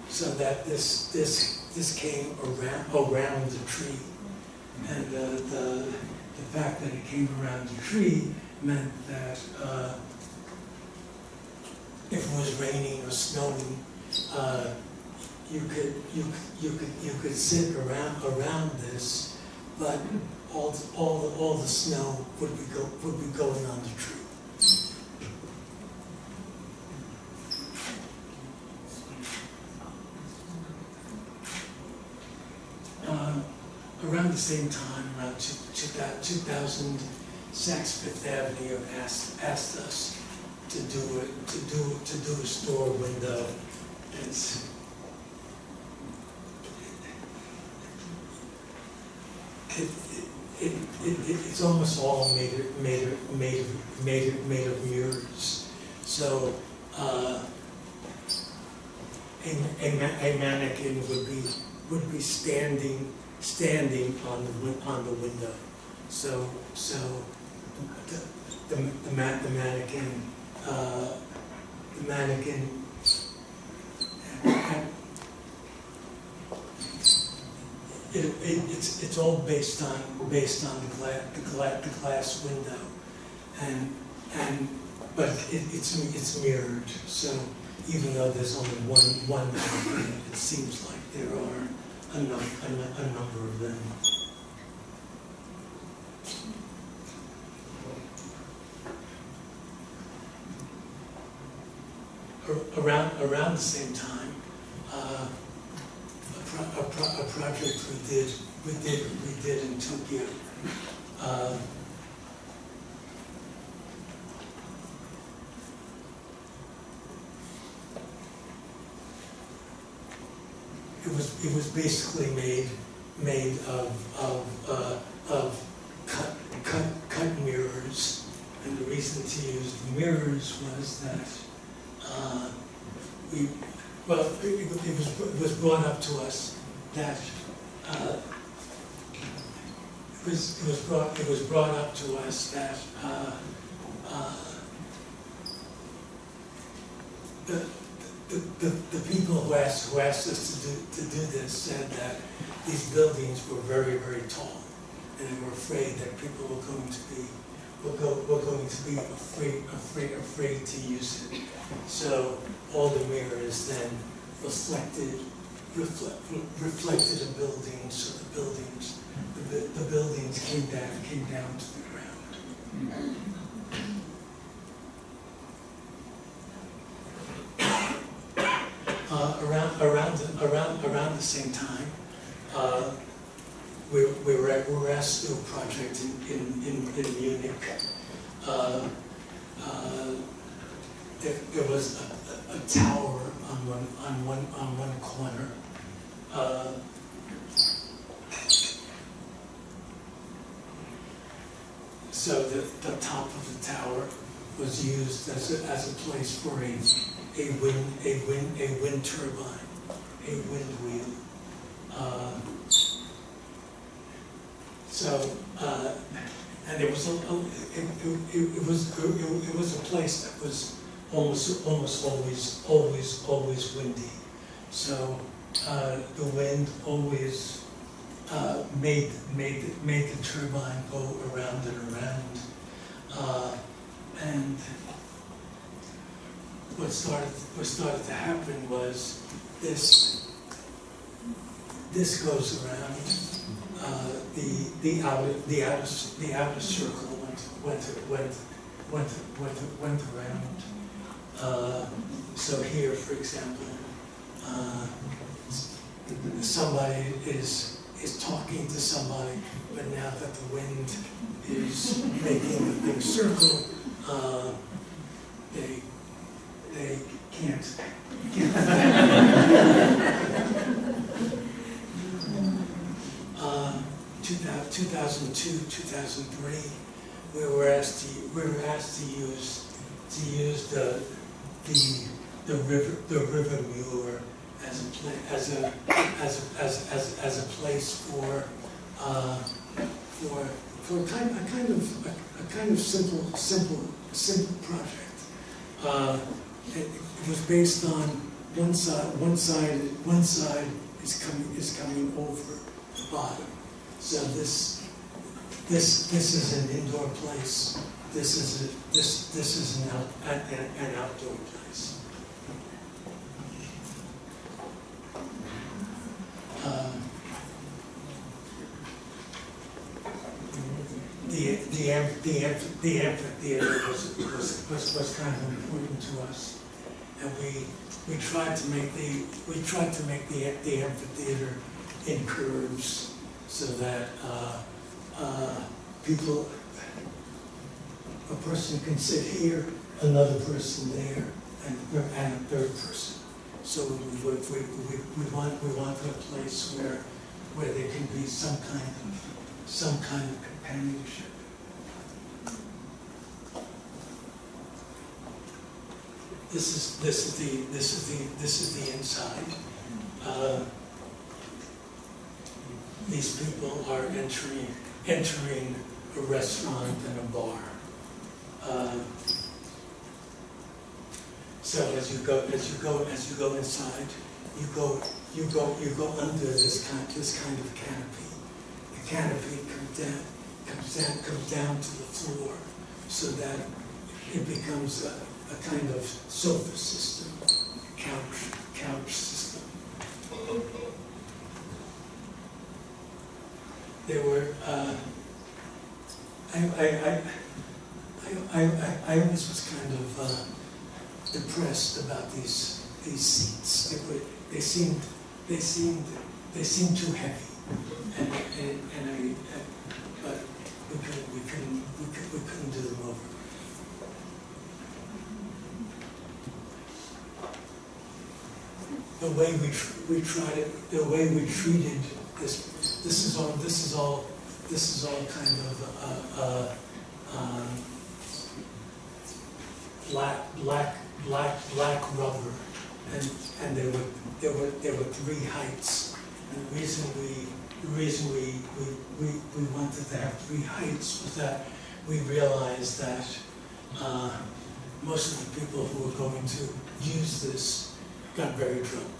so that this came around the tree, and the fact that it came around the tree meant that if it was raining or snowing, you could sit around this, but all the snow would be going on the tree. Around the same time, around 2000, Saks Fifth Avenue asked us to do a store window. It's almost all made of mirrors. So a mannequin would be standing on the window. So the mannequin it's all based on the glass window, but it's mirrored. So even though there's only one mannequin, it seems like there are a number of them. Around the same time, a project we did in Tokyo. It was basically made of cut mirrors, and the reason to use the mirrors was that it was brought up to us that it was brought up to us that the people who asked us to do this said that these buildings were very, very tall, and they were afraid that people were going to be afraid to use it. So all the mirrors then reflected a building, so the buildings came down to the ground. around the same time, we were asked to do a project in Munich. There was a tower on one corner. So the top of the tower was used as a place for a wind turbine, a wind wheel. And it was a place that was almost always windy. So the wind always made the turbine go around and around. And what started to happen was this goes around. The outer circle went around. So here, for example, somebody is talking to somebody, but now that the wind is making the big circle, they can't. 2002, 2003, we were asked to use the river Muir as a place for a kind of simple project. It was based on one side is coming over the bottom. So this is an indoor place. This is an outdoor place. The amphitheater was kind of important to us, and we tried to make the amphitheater in curves, so that a person can sit here, another person there, and a third person. So we wanted a place where there can be some kind of companionship. This is the inside. These people are entering a restaurant and a bar. So as you go inside, you go under this kind of canopy. The canopy comes down to the floor, so that it becomes a kind of sofa system, couch system. There were, I always was kind of depressed about these seats. They seemed too heavy, but we couldn't do them over. The way we tried it, the way we treated this is all kind of black rubber, and there were three heights. And the reason we wanted to have three heights was that we realized that most of the people who were going to use this got very drunk.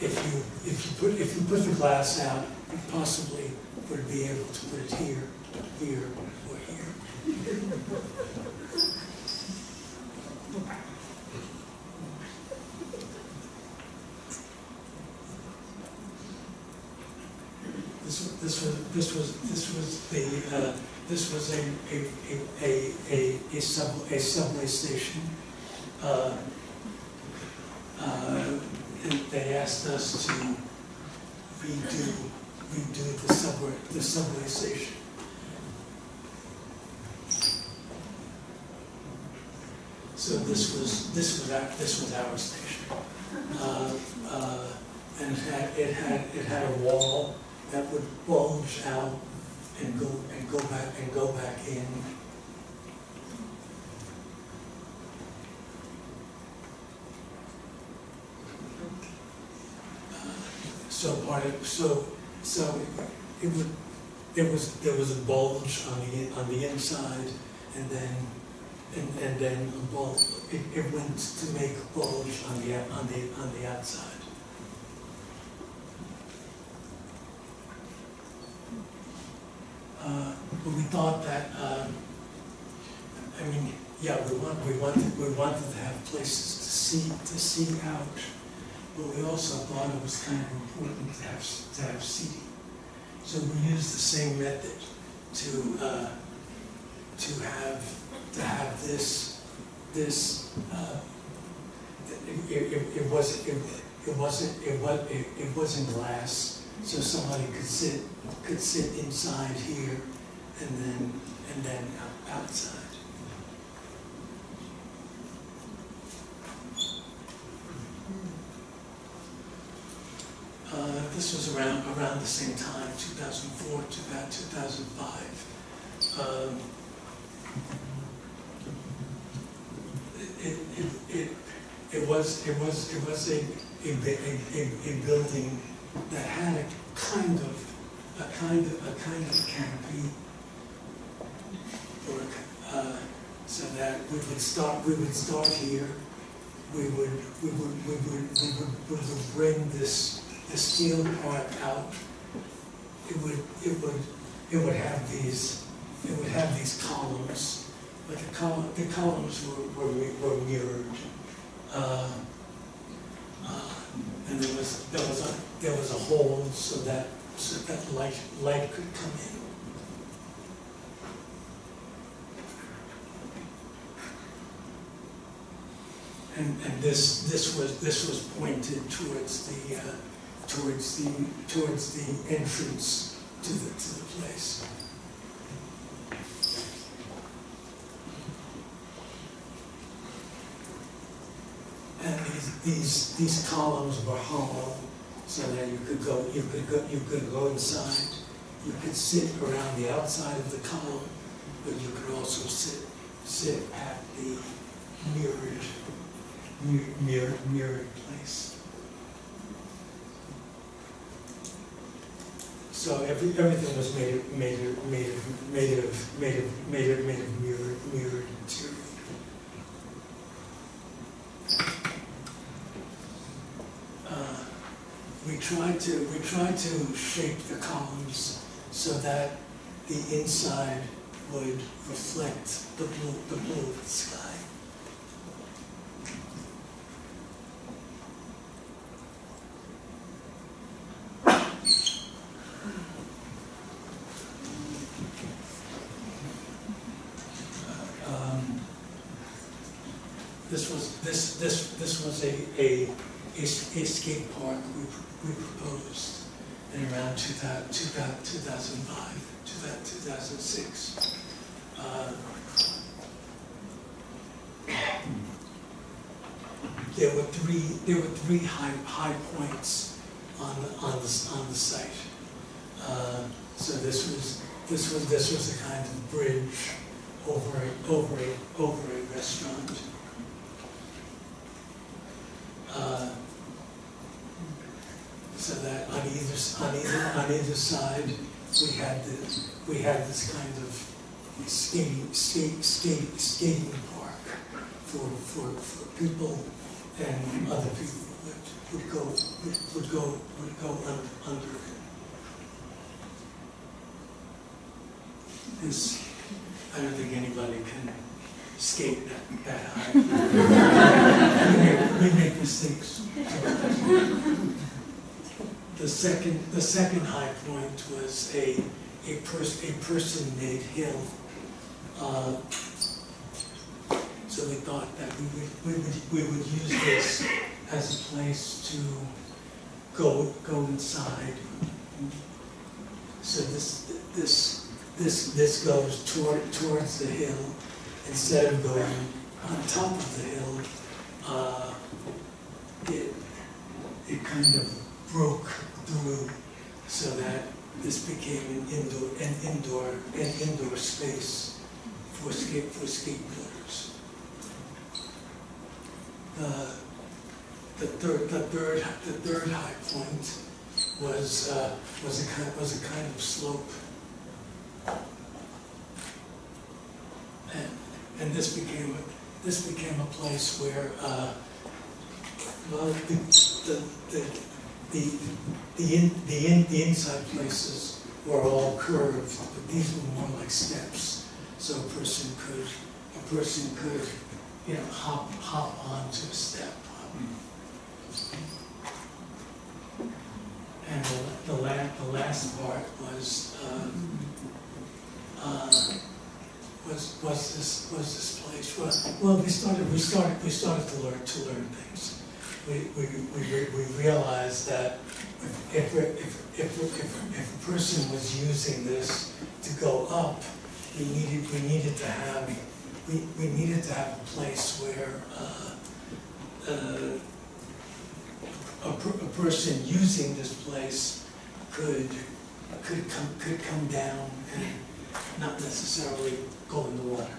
If you put the glass out, you possibly would be able to put it here, or here. This was subway station. They asked us to redo the subway station. So this was our station, and it had a wall that would bulge out and go back in. There was a bulge on the inside, and then a bulge. It went to make a bulge on the outside. But we thought that we wanted to have places to see out. But we also thought it was kind of important to have seating. So we used the same method to have this. It wasn't glass, so somebody could sit inside here and then outside. This was around the same time, 2004 to about 2005. It was a building that had a kind of canopy, or so that we would start here. We would bring this steel part out. It would have these columns, but the columns were mirrored, and there was a hole so that light could come in. And this was pointed towards the entrance to the place. And these columns were hollow, so that you could go inside. You could sit around the outside of the column, but you could also sit at the mirrored place. So everything was made of mirrored material. We tried to shape the columns so that the inside would reflect the blue of the sky. This was a skate park we proposed in around 2005, 2006. There were three high points on the site. So this was a kind of bridge over a restaurant. So that on either side we had this kind of skating park for people and other people that would go under it. I don't think anybody can skate that high. We make mistakes. The second high point was a person-made hill we would use this as a place to go inside. So this goes towards the hill instead of going on top of the hill. It kind of broke through so that this became an indoor space for skateboarders. The third high point was a kind of slope, and this became a place where the inside places were all curved, but these were more like steps, so a person could hop onto a step. And the last part was this place. Well, we started to learn things. We realized that if a person was using this to go up, we needed to have a place where a person using this place could come down and not necessarily go in the water.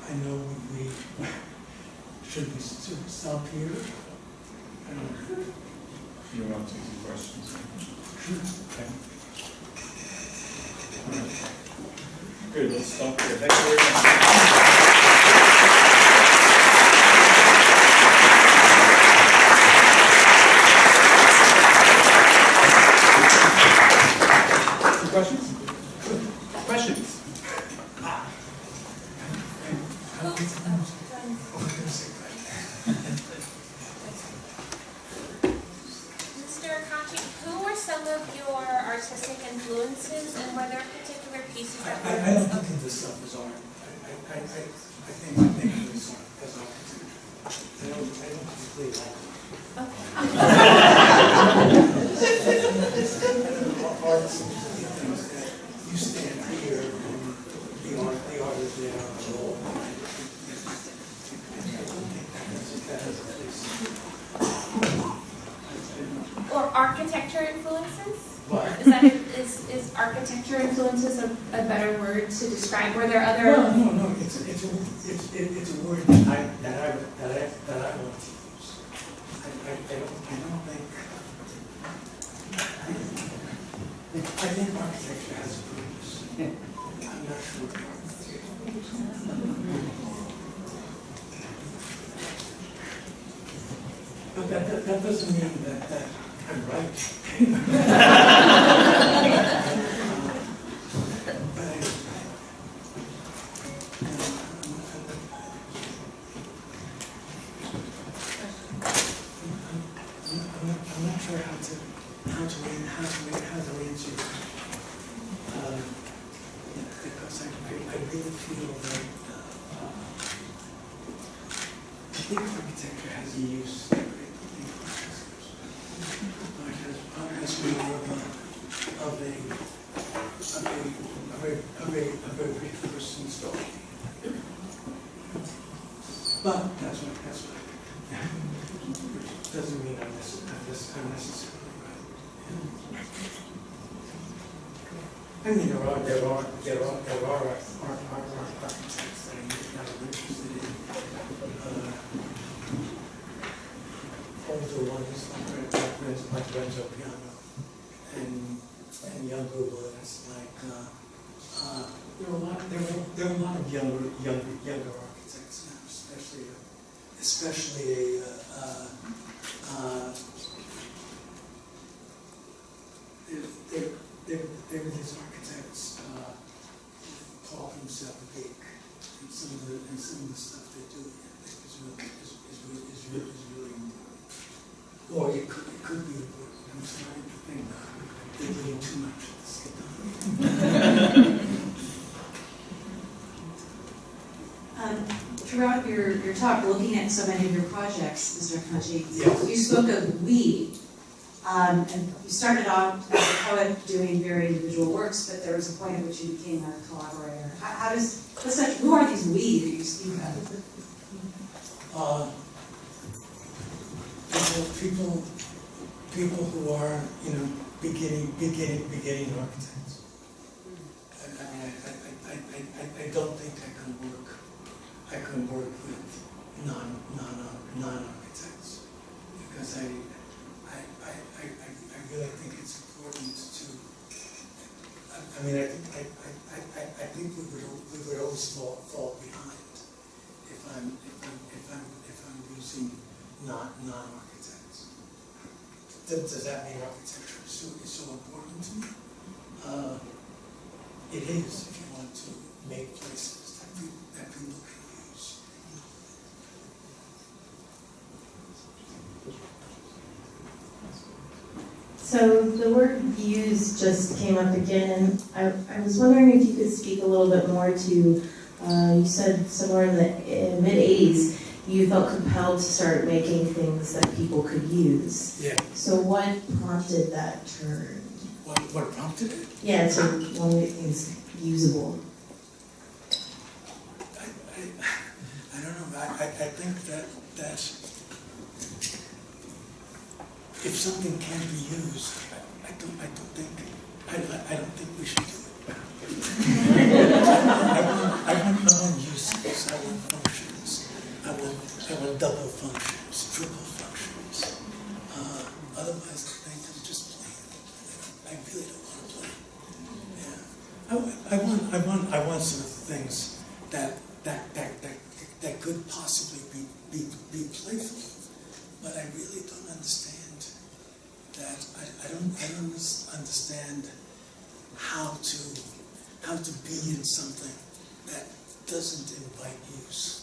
I know should we stop here? I don't know. You want to take some questions? Okay. All right. Good, let's stop here. Thank you very much. Questions? Questions? Mr. Acconci, who were some of your artistic influences, and were there particular pieces that were... I don't think of this stuff as art. I think of this art as architecture. I don't particularly like it. Art is things that you stand here and the art is there on the wall. Or architecture influences? What? Is architecture influences a better word to describe? Were there other... No. It's a word that I want to use. I think architecture has a purpose. I'm not sure what but that doesn't mean that I'm right. I'm not sure how to answer that. Because I really feel that I think architecture has a use. Art has more of a very personal story. But that's what doesn't mean I'm necessarily right. I mean, there are architects that I'm interested in. Older ones like Renzo Piano and younger ones like there are a lot of younger architects now, especially there were these architects call himself big, and some of the stuff they do, I think is really important. Or it could could be important. I'm starting to think they're doing too much at the same time. Throughout your talk, looking at so many of your projects, Mr. Acconci, Yes. you spoke of we, and you started off as a poet doing very individual works, but there was a point at which you became a collaborator. Who are these we that you speak of? People who are, beginning architects. I don't think I can work with non-architects, because I really think it's important to. I think we would always fall behind if I'm using non-architects. Does that mean architecture is so important to me? It is, if you want to make places that people can use. So the word views just came up again, and I was wondering if you could speak a little bit more to, you said somewhere in the mid-'80s, you felt compelled to start making things that people could use. Yeah. So what prompted that turn? What prompted it? Yeah, to want to make things usable. I don't know. I think that if something can be used, I don't think we should do it. I want uses. I want functions. I want double functions, triple functions. Otherwise, I think I'm just playing. I really don't want to play. Yeah. I want some things that could possibly be playful, but I really don't understand that. I don't understand how to be in something that doesn't invite use.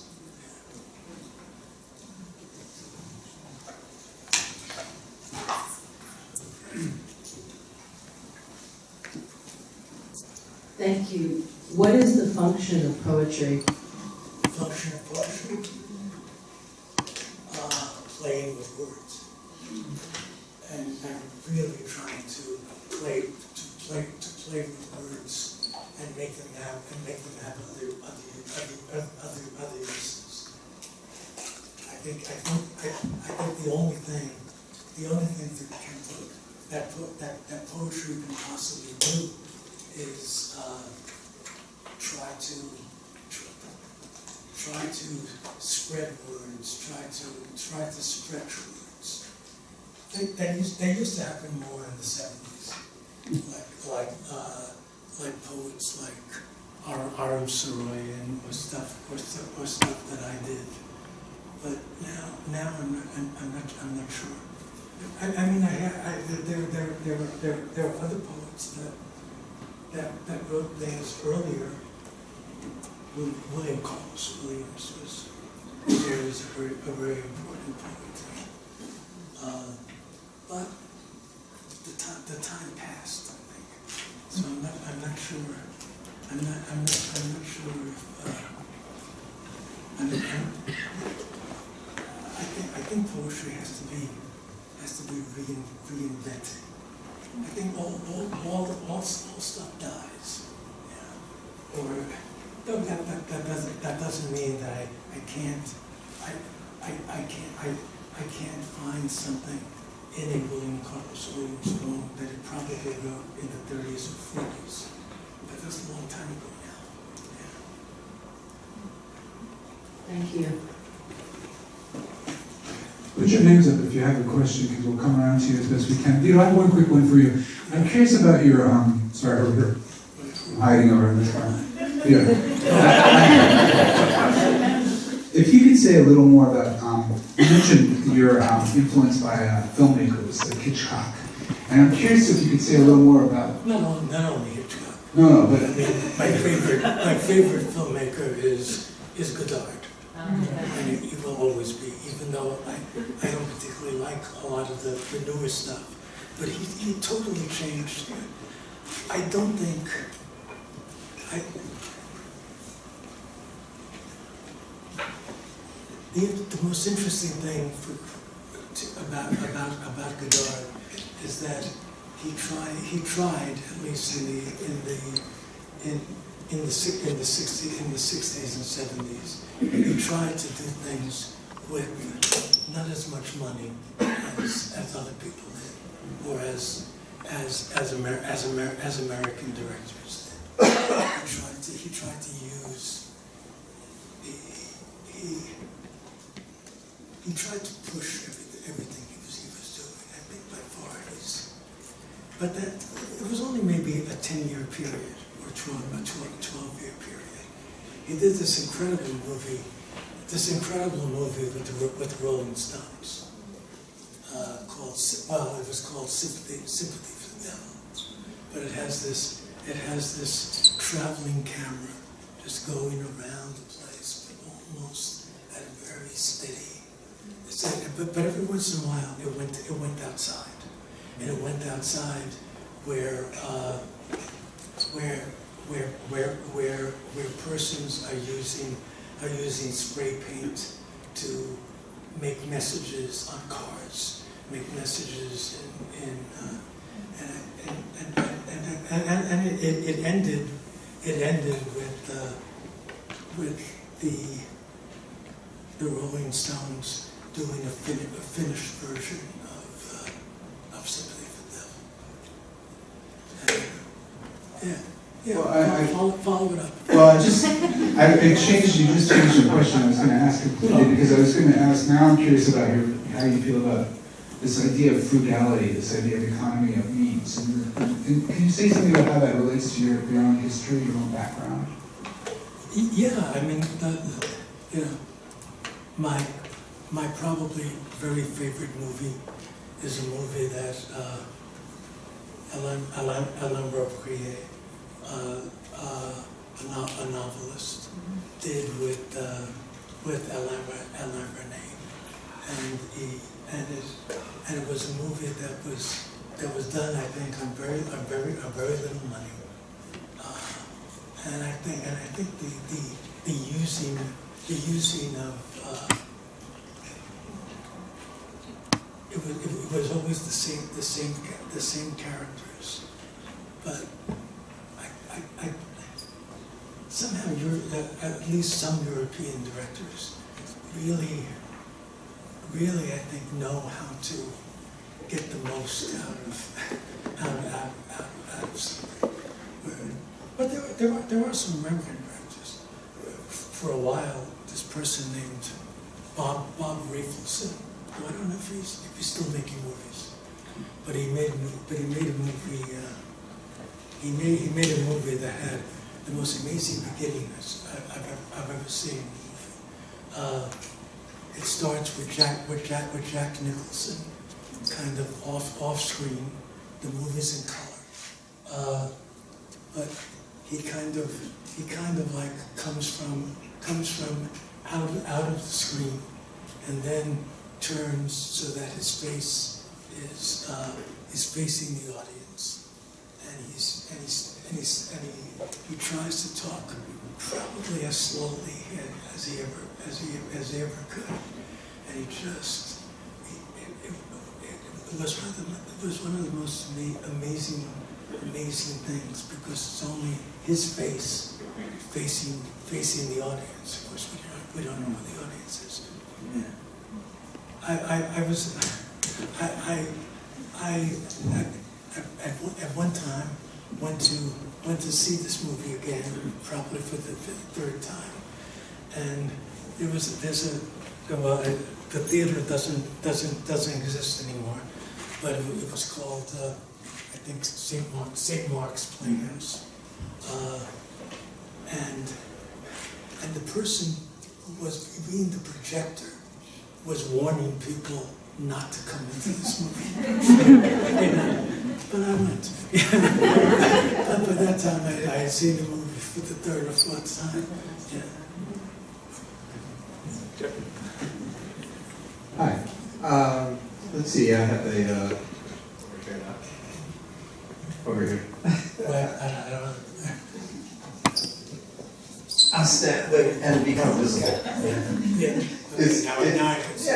Thank you. What is the function of poetry? Function of poetry? Playing with words, and really trying to play with words and make them have other uses. I think the only thing that poetry can possibly do is try to spread words, try to stretch words. They used to happen more in the 70s, like poets like Aram Saroyan or stuff that I did. But now I'm not sure. There are other poets that wrote things earlier. William Carlos Williams was a very important poet. But the time passed, I think. So I'm not sure. I'm not sure if I think poetry has to be reinvented. I think all stuff dies. Yeah. Or that doesn't mean that I can't find something in a William Carlos Williams poem that he probably wrote in the 30s or 40s. But that's a long time ago now. Yeah. Thank you. Put your names up if you have a question, because we'll come around to you as best we can. Vito, I have one quick one for you. I'm curious about your, sorry, over here. I'm hiding over in this part. Yeah. If you could say a little more about, you mentioned you're influenced by filmmakers like Hitchcock. And I'm curious if you could say a little more about... Not only Hitchcock. No, but... I mean, my favorite filmmaker is Godard. And he will always be, even though I don't particularly like like a lot of the newer stuff, but he totally changed. I don't think, the most interesting thing about Godard is that he tried at least in the 60s and 70s, he tried to do things with not as much money as other people did, or as American directors did. He tried to use he tried to push everything he was doing. I think by far but that it was only maybe a 10-year period or 12-year period. He did this incredible movie with the Rolling Stones it was called Sympathy for the Devil. But it has this traveling camera just going around the place, but almost at a very steady. But every once in a while it went outside, and it went outside where persons are using spray paint to make messages on cars, make messages and it ended with the Rolling Stones doing a finished version of Sympathy for the Devil. Well, follow it up. Well, you just changed your question. I was going to ask completely, because I was going to ask, now I'm curious about how you feel about this idea of frugality, this idea of economy of means. And can you say something about how that relates to your own history, your own background? Yeah, I mean, my probably very favorite movie is a movie that Alain Brouvier, a novelist, did with Alain René, and it was a movie that was done, I think, on very little money, and I think the using of it was always the same characters, but I somehow at least some European directors really I think know how to get the most out of something. But there are some American directors. For a while, this person named Bob Rafelson. I don't know if he's still making movies, but he made a movie. He made a movie that had the most amazing beginning I've ever seen. It starts with Jack Nicholson, kind of off screen. The movie's in color, but he kind of like comes from out of the screen, and then turns so that his face is facing the audience, and he tries to talk probably as slowly as he ever could, and it was one of the most amazing things, because it's only his face facing the audience. Of course, we don't know who the audience is. Yeah. At one time went to see this movie again, probably for the third time, and the theater doesn't exist anymore, but it was called I think St. Mark's Playhouse, and the person who was being the projector was warning people not to come into this movie. But I went. But by that time, I had seen the movie for the third or fourth time. Yeah. Hi. Let's see, I have a, over here. Well, I don't know. I'll stand, and become visible. Yeah. It's- Now I can see.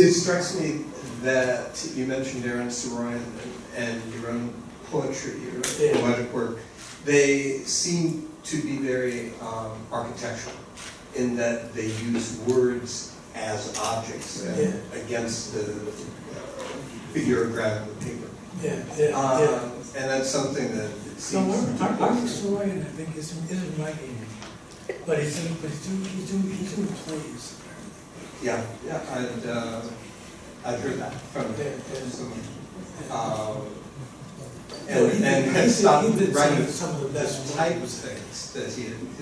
It strikes me that you mentioned Aaron Soroyan and your own poetry, your poetic work. They seem to be very architectural in that they use words as objects and against the figure of ground of the paper. And that's something that it seems Arthur Soroyan, I think, isn't writing, but he's doing plays. Yeah, I'd heard that from someone. And had stopped writing some of the best this type of things that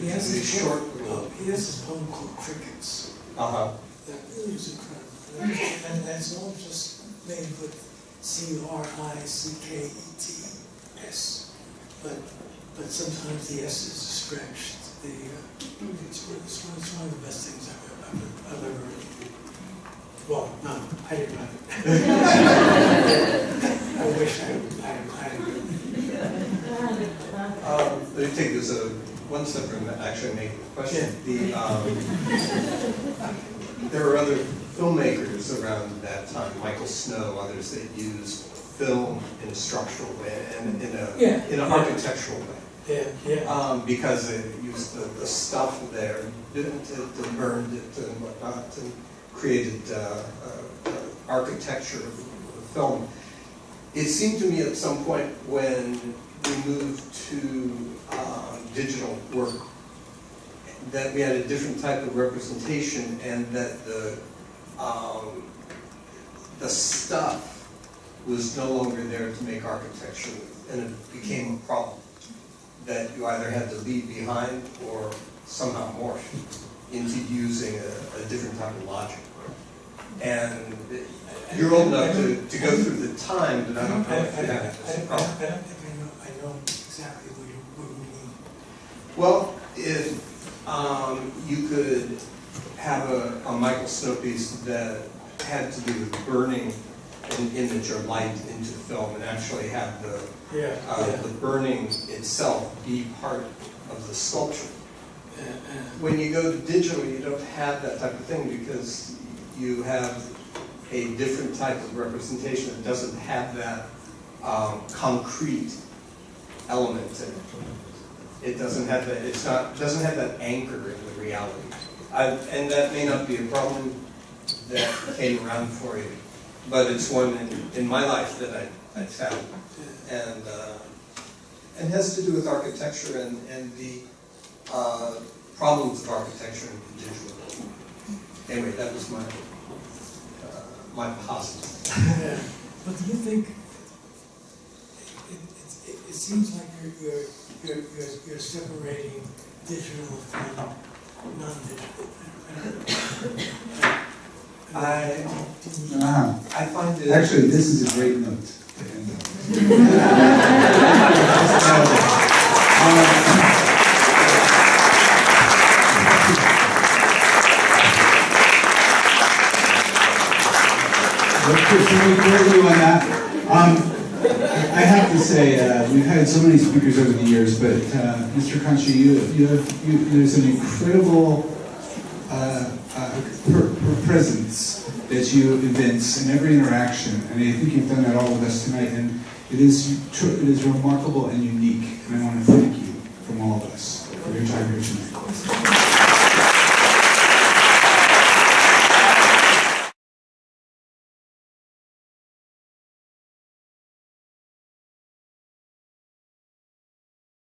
he has these short little. He has this poem called Crickets. Uh-huh. That really is incredible. And it's all just made with Crickets. But sometimes the S is stretched. It's one of the best things I've ever written. Well, no, I didn't write it. I wish I had written it. Let me take this one step from actually making the question. There were other filmmakers around that time, Michael Snow, others that used film in a structural way and in an architectural way. Because they used the stuff there, didn't it, and burned it and whatnot, and created architecture of the film. It seemed to me at some point when we moved to digital work that we had a different type of representation, and that the stuff was no longer there to make architecture, and it became a problem that you either had to leave behind or somehow morph into using a different type of logic. And you're old enough to go through the time, but I don't know if you have this problem. I don't think I know exactly what you mean. Well, if you could have a Michael Snow piece that had to do with burning an image or light into film, and actually have the burning itself be part of the sculpture. When you go to digital, you don't have that type of thing because you have a different type of representation that doesn't have that concrete element in it. It doesn't have that. Doesn't have that anchor in the reality. And that may not be a problem that came around for you, but it's one in my life that I found, and has to do with architecture and the problems of architecture in the digital world. Anyway, that was my positive. Yeah. But do you think it seems like you're separating digital from non-digital? I find it Actually, this is a great note to end Can we quote you on that? I have to say, we've had so many speakers over the years, but Mr. Acconci, there's an incredible presence that you evince in every interaction, and I think you've done that all with us tonight, and it is remarkable and unique, and I want to thank you from all of us for your time here tonight.